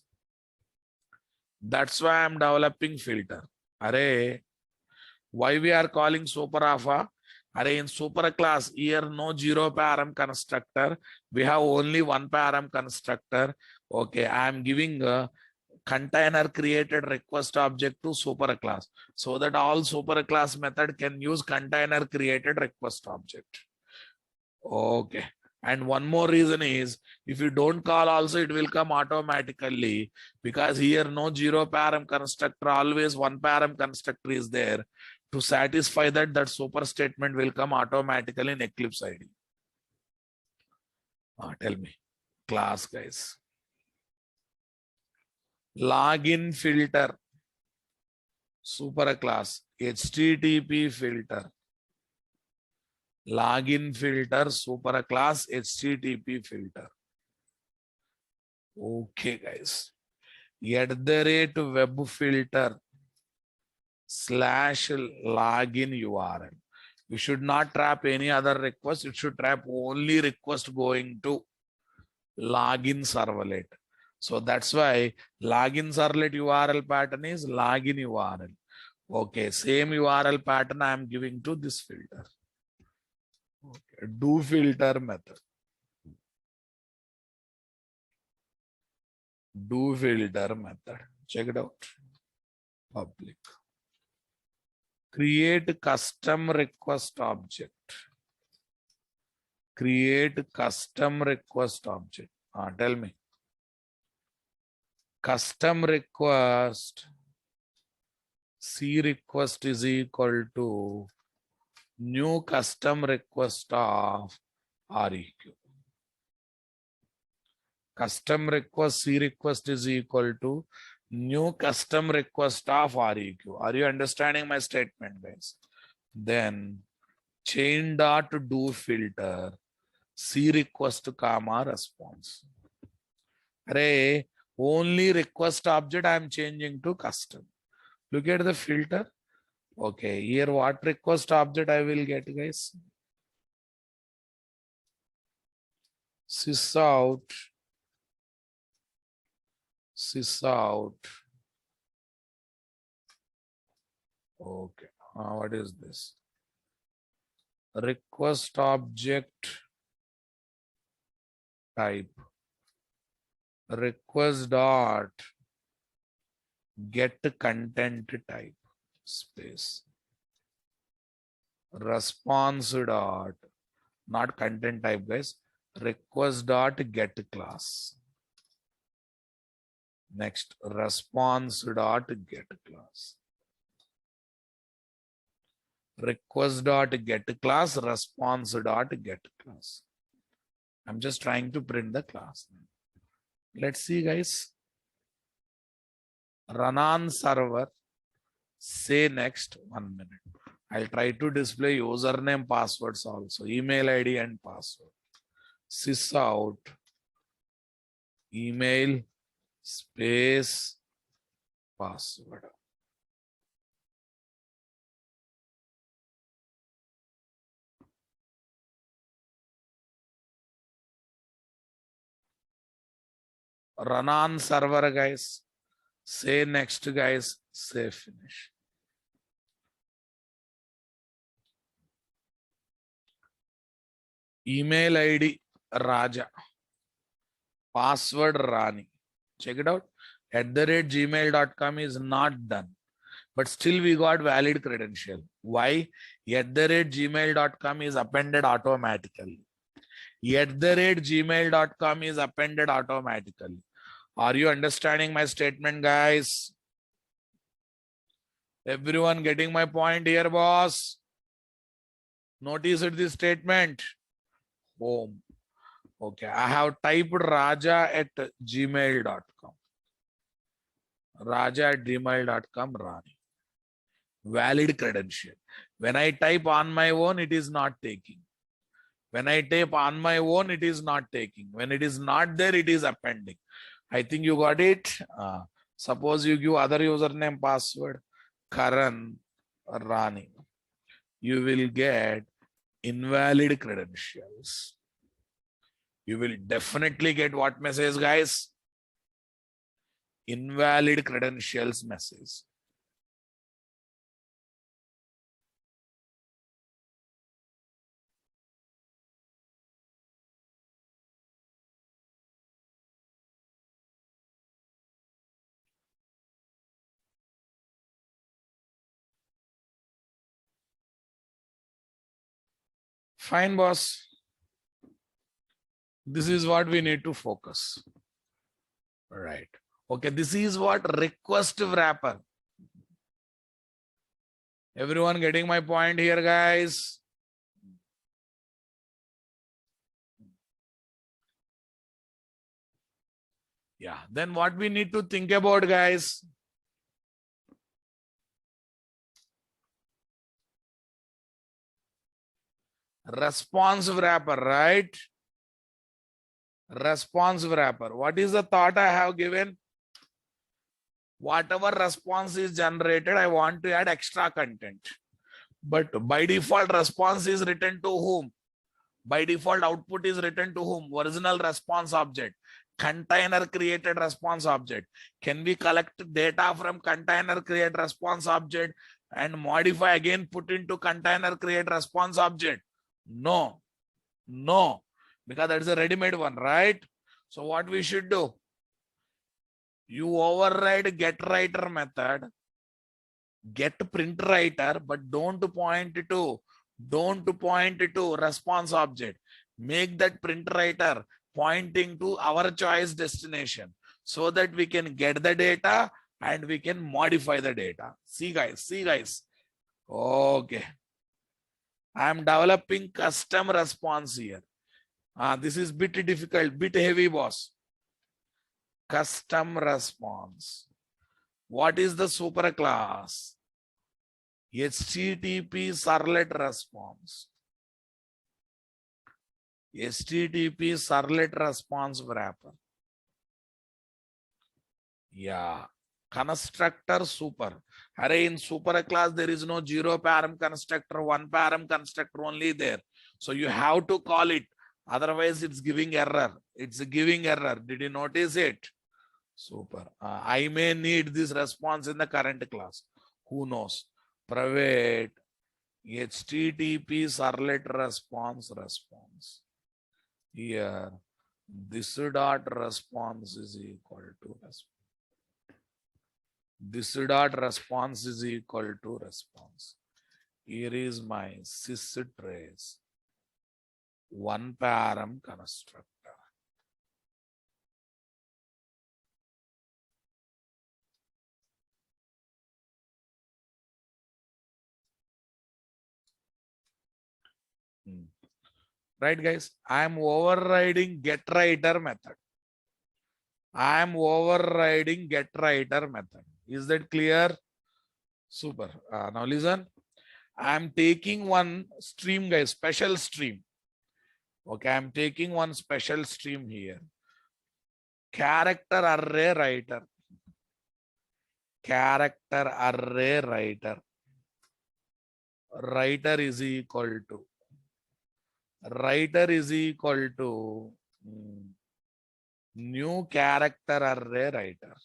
That's why I'm developing filter. Array, why we are calling super alpha? Array, in super class, here no zero param constructor. We have only one param constructor. Okay, I am giving a container created request object to super class so that all super class method can use container created request object. Okay. And one more reason is if you don't call also it will come automatically because here no zero param constructor, always one param constructor is there to satisfy that super statement will come automatically in Eclipse ID. Tell me, class, guys. Login filter, super class, HTTP filter. Login filter, super class, HTTP filter. Okay, guys. @web filter /login URL. You should not trap any other request. It should trap only request going to login servlet. So that's why login servlet URL pattern is login URL. Okay, same URL pattern I am giving to this filter. Okay, do filter method. Do filter method. Check it out. Public. Create custom request object. Create custom request object. Tell me. Custom request. C request is equal to new custom request of REQ. Custom request C request is equal to new custom request of REQ. Are you understanding my statement, guys? Then chain dot do filter C request comma response. Array, only request object I am changing to custom. Look at the filter. Okay, here what request object I will get, guys? Sysout. Okay, what is this? Request object type. Request dot get content type space. Response dot, not content type, guys. Request dot get class. Next, response dot get class. Request dot get class, response dot get class. I'm just trying to print the class. Let's see, guys. Run on server. Say next. 1 minute. I'll try to display username, passwords also, email ID and password. Sysout email space password. Run on server, guys. Say next, guys. Say finish. Email ID Raja. Password Rani. Check it out. @gmail.com is not done. But still we got valid credential. Why? @gmail.com is appended automatically. @gmail.com is appended automatically. Are you understanding my statement, guys? Everyone getting my point here, boss? Notice it, this statement. Home. Okay, I have typed raja@gmail.com. Raja@gmail.com, Rani. Valid credential. When I type on my own, it is not taking. When I type on my own, it is not taking. When it is not there, it is appending. I think you got it. Suppose you give other username password, Karan Rani. You will get invalid credentials. You will definitely get what message, guys? Invalid credentials message. Fine, boss. This is what we need to focus. Right. Okay, this is what request wrapper. Everyone getting my point here, guys? Yeah, then what we need to think about, guys? Responsive wrapper, right? Responsive wrapper. What is the thought I have given? Whatever response is generated, I want to add extra content. But by default, response is written to whom? By default, output is written to whom? Original response object. Container created response object. Can we collect data from container create response object and modify again, put into container create response object? No, no, because that's a ready-made one, right? So what we should do? You override getWriter method, getPrintWriter, but don't point to response object. Make that PrintWriter pointing to our choice destination so that we can get the data and we can modify the data. See guys. Okay. I am developing custom response here. This is bit difficult, bit heavy, boss. Custom response. What is the superclass? HTTP servlet response. HTTP servlet response wrapper. Yeah. Constructor super. Array in super class, there is no 0 param constructor, 1 param constructor only there. So you have to call it. Otherwise, it's giving error. It's giving error. Did you notice it? Super. I may need this response in the current class. Who knows? Private HTTP servlet response. Here, this dot response is equal to response. This dot response is equal to response. Here is my systrace. 1 param constructor. Right, guys? I am overriding getWriter method. I am overriding getWriter method. Is that clear? Super. Now listen. I am taking one stream, guys, special stream. Okay, I am taking one special stream here. character array writer. Character array writer. Writer is equal to new character array writer.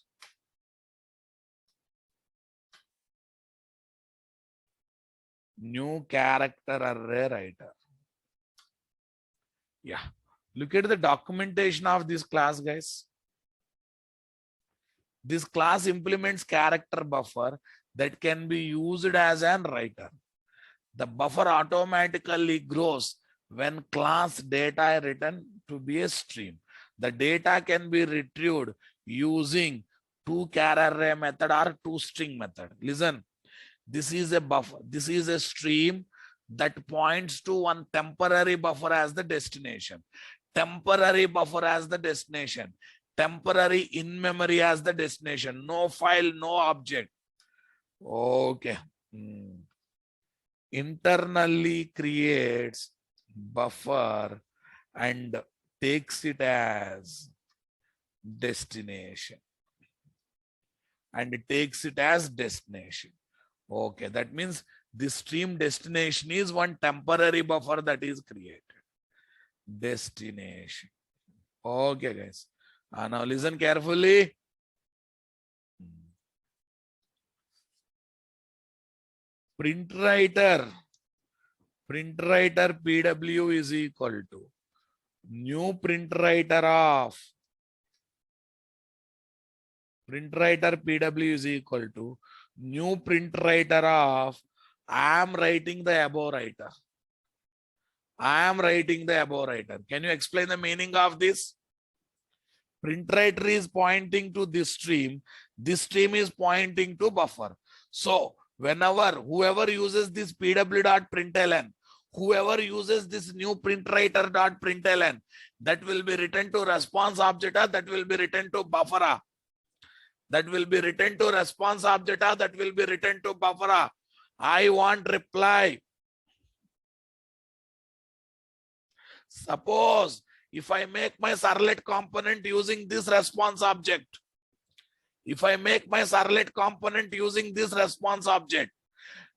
New character array writer. Yeah. Look at the documentation of this class, guys. This class implements character buffer that can be used as an writer. The buffer automatically grows when class data is written to be a stream. The data can be retrieved using two-char array method or two-string method. Listen, this is a buffer. This is a stream that points to one temporary buffer as the destination. Temporary buffer as the destination. Temporary in memory as the destination. No file, no object. Okay. Internally creates buffer and takes it as destination. And it takes it as destination. Okay, that means this stream destination is one temporary buffer that is created. Destination. Okay, guys. Now listen carefully. Print writer PW is equal to new print writer PW is equal to new print writer of I am writing the above writer. Can you explain the meaning of this? Print writer is pointing to this stream. This stream is pointing to buffer. So whoever uses this pw.println, whoever uses this new print writer.println, that will be written to response object, that will be written to buffer. That will be written to response object, that will be written to buffer. I want reply. Suppose if I make my servlet component using this response object,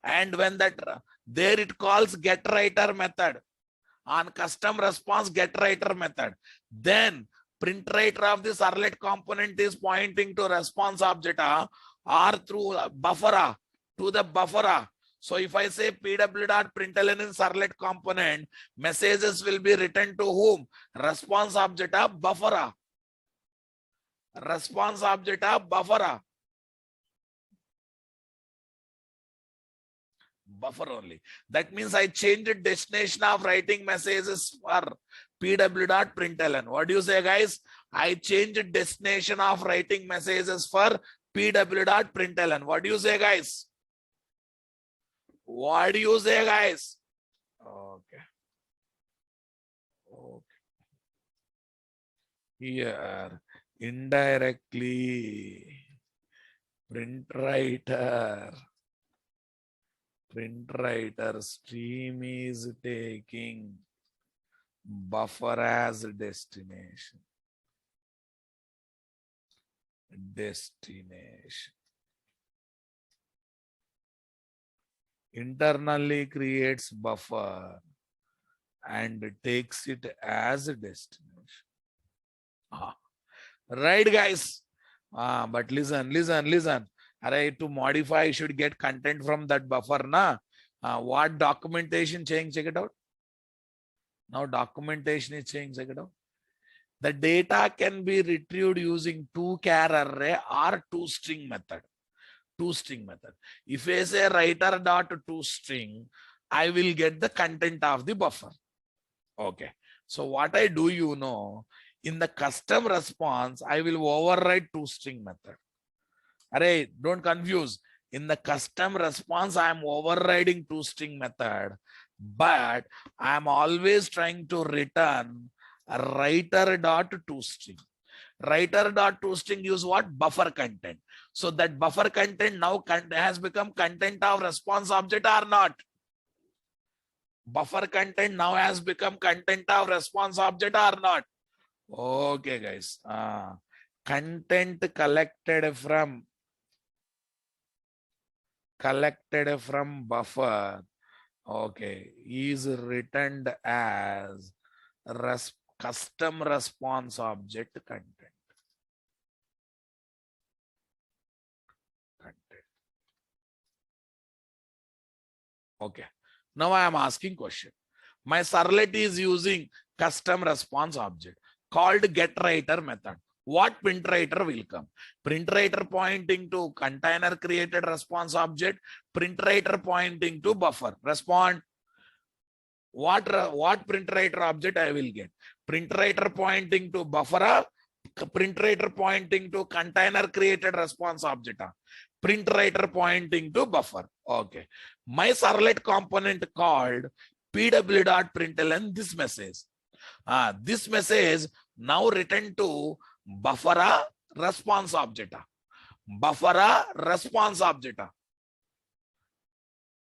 and when that there it calls get writer method on custom response get writer method, then print writer of the servlet component is pointing to response object or through buffer to the buffer. So if I say pw.println in servlet component, messages will be written to whom? Response object of buffer. Response object of buffer. Buffer only. That means I changed destination of writing messages for pw.println. What do you say, guys? I changed destination of writing messages for pw.println. What do you say, guys? What do you say, guys? Okay. Here, indirectly, print writer stream is taking buffer as destination. Internally creates buffer and takes it as a destination. Right, guys? But listen. To modify, you should get content from that buffer, na? What documentation change? Check it out. Now documentation is changed. Check it out. The data can be retrieved using two-char array or two-string method. If I say writer.toString, I will get the content of the buffer. Okay. So what I do, in the custom response, I will override toString method. Array, don't confuse. In the custom response, I am overriding toString method, but I am always trying to return a writer.toString. Writer.toString use what? Buffer content. So that buffer content now has become content of response object or not? Buffer content now has become content of response object or not? Okay, guys. content collected from buffer, okay, is returned as custom response object content. Okay. Now I am asking question. My servlet is using custom response object called getWriter method. What printWriter will come? PrintWriter pointing to container created response object, PrintWriter pointing to buffer. Respond. What PrintWriter object I will get? PrintWriter pointing to buffer, PrintWriter pointing to container created response object, PrintWriter pointing to buffer. Okay. My servlet component called pw.println this message. This message now written to buffer response object. Buffer response object.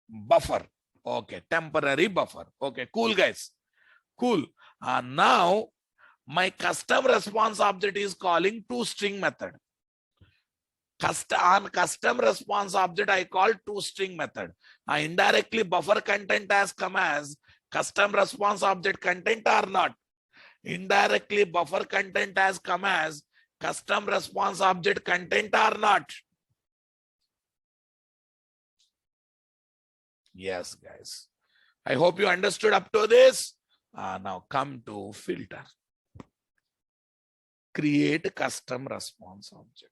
Buffer. Okay. Temporary buffer. Okay. Cool, guys. Cool. Now my custom response object is calling toString method. On custom response object, I call toString method. Indirectly buffer content has come as custom response object content or not? Indirectly buffer content has come as custom response object content or not? Yes, guys. I hope you understood up to this. Now come to filter. Create custom response object.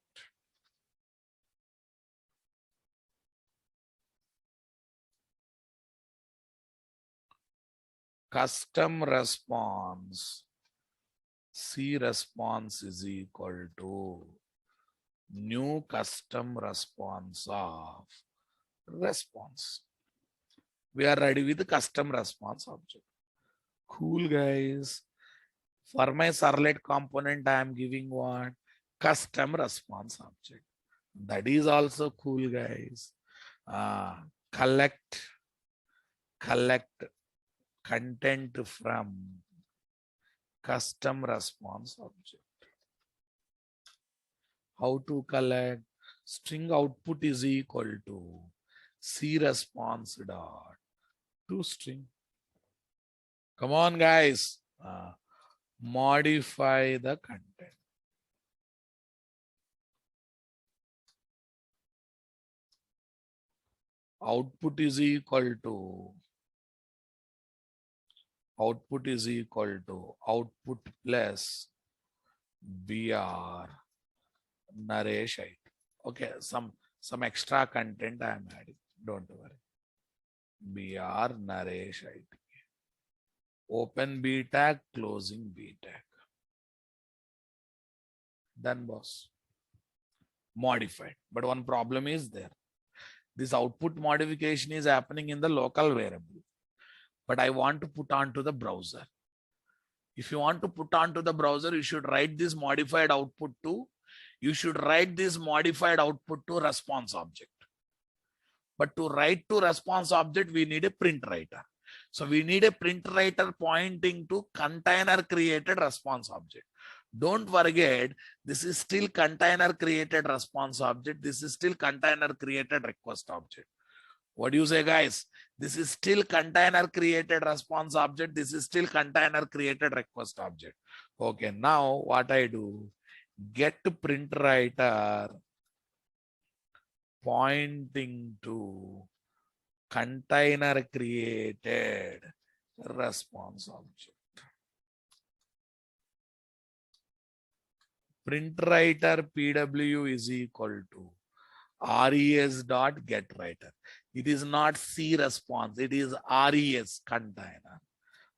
Custom response, C response is equal to new custom response of response. We are ready with the custom response object. Cool, guys. For my servlet component, I am giving what? Custom response object. That is also cool, guys. Collect content from custom response object. How to collect? String output is equal to C response dot toString. Come on, guys. Modify the content. Output is equal to output plus BR Naresh IT. Okay, some extra content I am adding. Don't worry. BR Naresh IT. Open B tag, closing B tag. Done, boss. Modified. But one problem is there. This output modification is happening in the local variable. But I want to put onto the browser. If you want to put onto the browser, you should write this modified output to response object. But to write to response object, we need a PrintWriter. So we need a PrintWriter pointing to container created response object. Don't forget, this is still container created response object. This is still container created request object. What do you say, guys? This is still container created response object. This is still container created request object. Okay, now what I do? Get PrintWriter pointing to container created response object. PrintWriter PW is equal to res.getWriter. It is not C response, it is res container.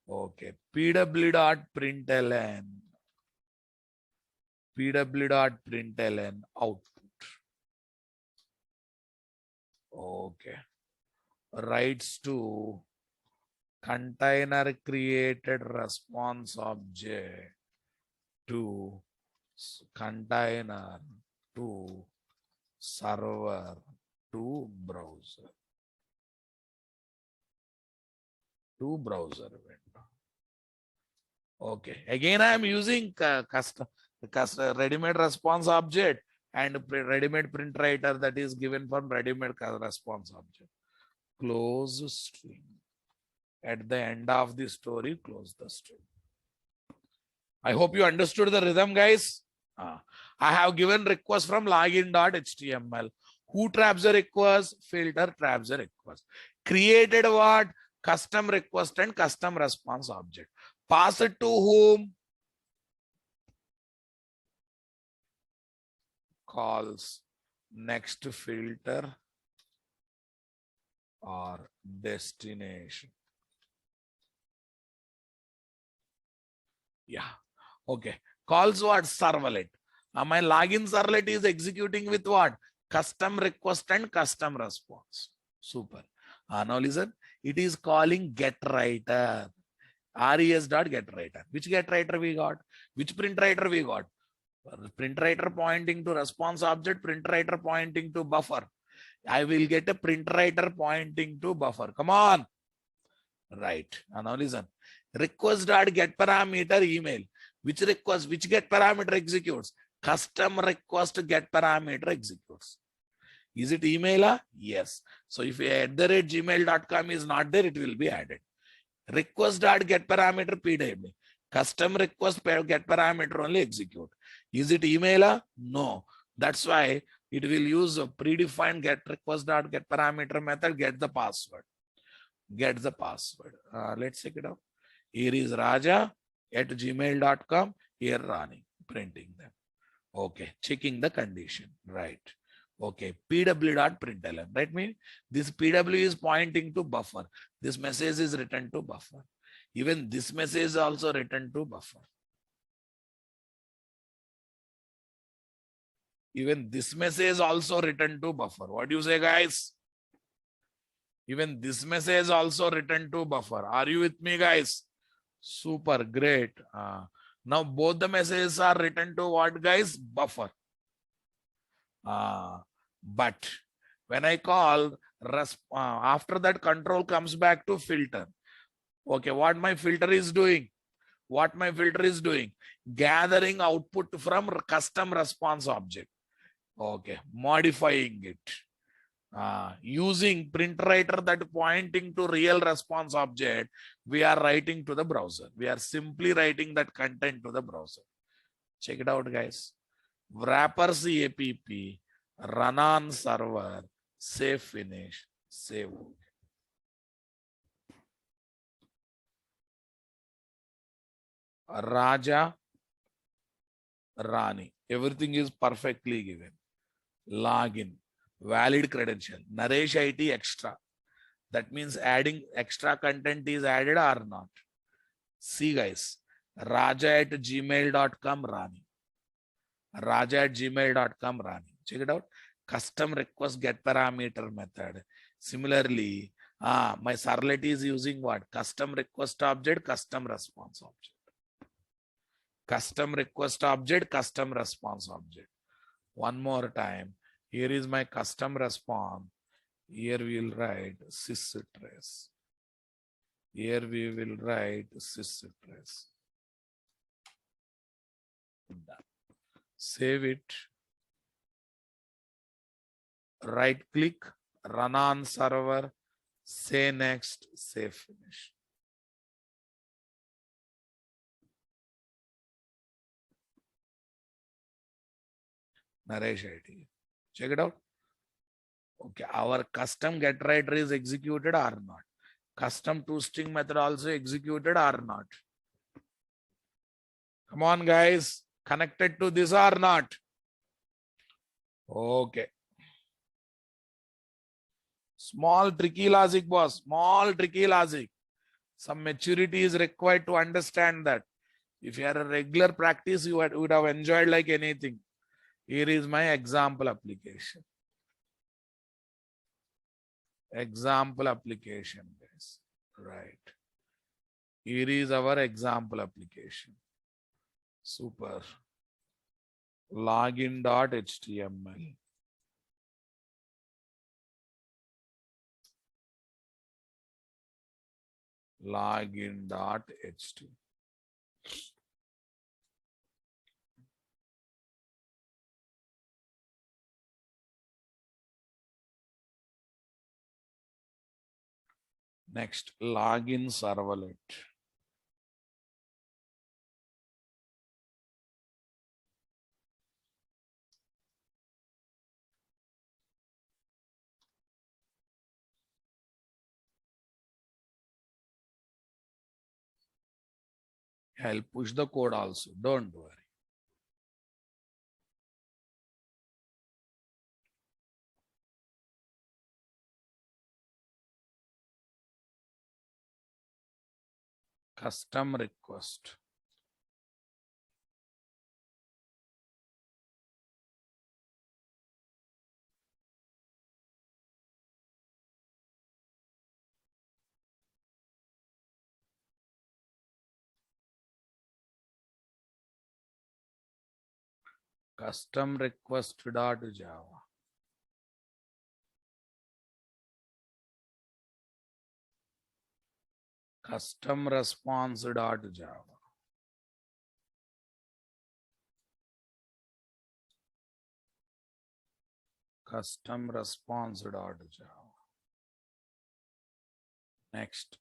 Okay, pw.println output. Okay, writes to container created response object to container to server to browser window. Okay, again I am using ready-made response object and ready-made print writer that is given from ready-made response object. Close string. At the end of the story, close the string. I hope you understood the rhythm, guys. I have given request from login.html. Who traps the request? Filter traps the request. Created what? Custom request and custom response object. Pass it to whom? Calls next filter or destination. Yeah. Okay. Calls what? Servlet. My login servlet is executing with what? Custom request and custom response. Super. Now listen. It is calling get writer. res.getWriter. Which getWriter we got? Which print writer we got? Print writer pointing to response object, print writer pointing to buffer. I will get a print writer pointing to buffer. Come on. Right. Now listen. Request.get parameter email. Which request, which get parameter executes? Custom request get parameter executes. Is it email? Yes. So if @gmail.com is not there, it will be added. Request.get parameter PWD. Custom request get parameter only execute. Is it email? No. That's why it will use a predefined get request.get parameter method, get the password. Get the password. Let's check it out. Here is Raja @gmail.com. Here Rani, printing them. Okay, checking the condition. Right. Okay, pw.println. Right, mean this pw is pointing to buffer. This message is written to buffer. Even this message is also written to buffer. Even this message is also written to buffer. What do you say, guys? Even this message is also written to buffer. Are you with me, guys? Super great. Now both the messages are written to what, guys? Buffer. But when I call after that, control comes back to filter. Okay, what my filter is doing? What my filter is doing? Gathering output from custom response object. Okay, modifying it. Using print writer that pointing to real response object, we are writing to the browser. We are simply writing that content to the browser. Check it out, guys. Wrappers app, run on server, save finish, save. Raja, Rani, everything is perfectly given. Login, valid credential, Naresh IT extra. That means adding extra content is added or not. See, guys, raja@gmail.com Rani. Raja@gmail.com Rani. Check it out. Custom request get parameter method. Similarly, my servlet is using what? Custom request object, custom response object. Custom request object, custom response object. One more time. Here is my custom response. Here we will write systrace. Here we will write systrace. Save it. Right click, run on server, say next, save finish. Naresh IT. Check it out. Okay, our custom get writer is executed or not. Custom toString method also executed or not. Come on, guys. Connected to this or not? Okay. Small tricky logic, boss. Small tricky logic. Some maturity is required to understand that. If you are a regular practice, you would have enjoyed like anything. Here is my example application. Example application, guys. Right. Here is our example application. Super. Login.html. Login.html. Next, login servlet. I'll push the code also. Don't worry. Custom request. Custom request dot Java. Custom response dot Java. Custom response dot Java. Next,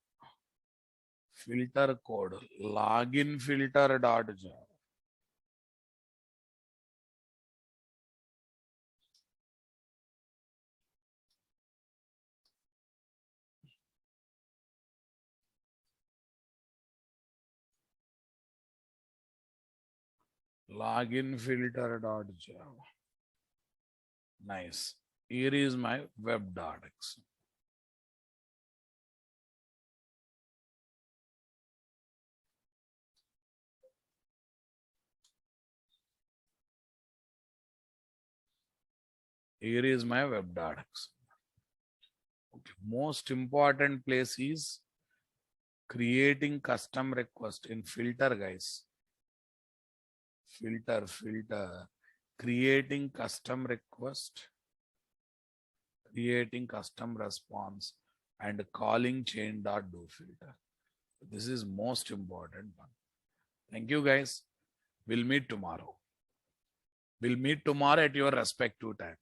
filter code. Login filter dot Java. Login filter dot Java. Nice. Here is my web.x. Here is my web.x. Okay. Most important place is creating custom request in filter, guys. Filter, creating custom request, creating custom response, and calling chain.doFilter. This is most important one. Thank you, guys. We'll meet tomorrow. We'll meet tomorrow at your respective time.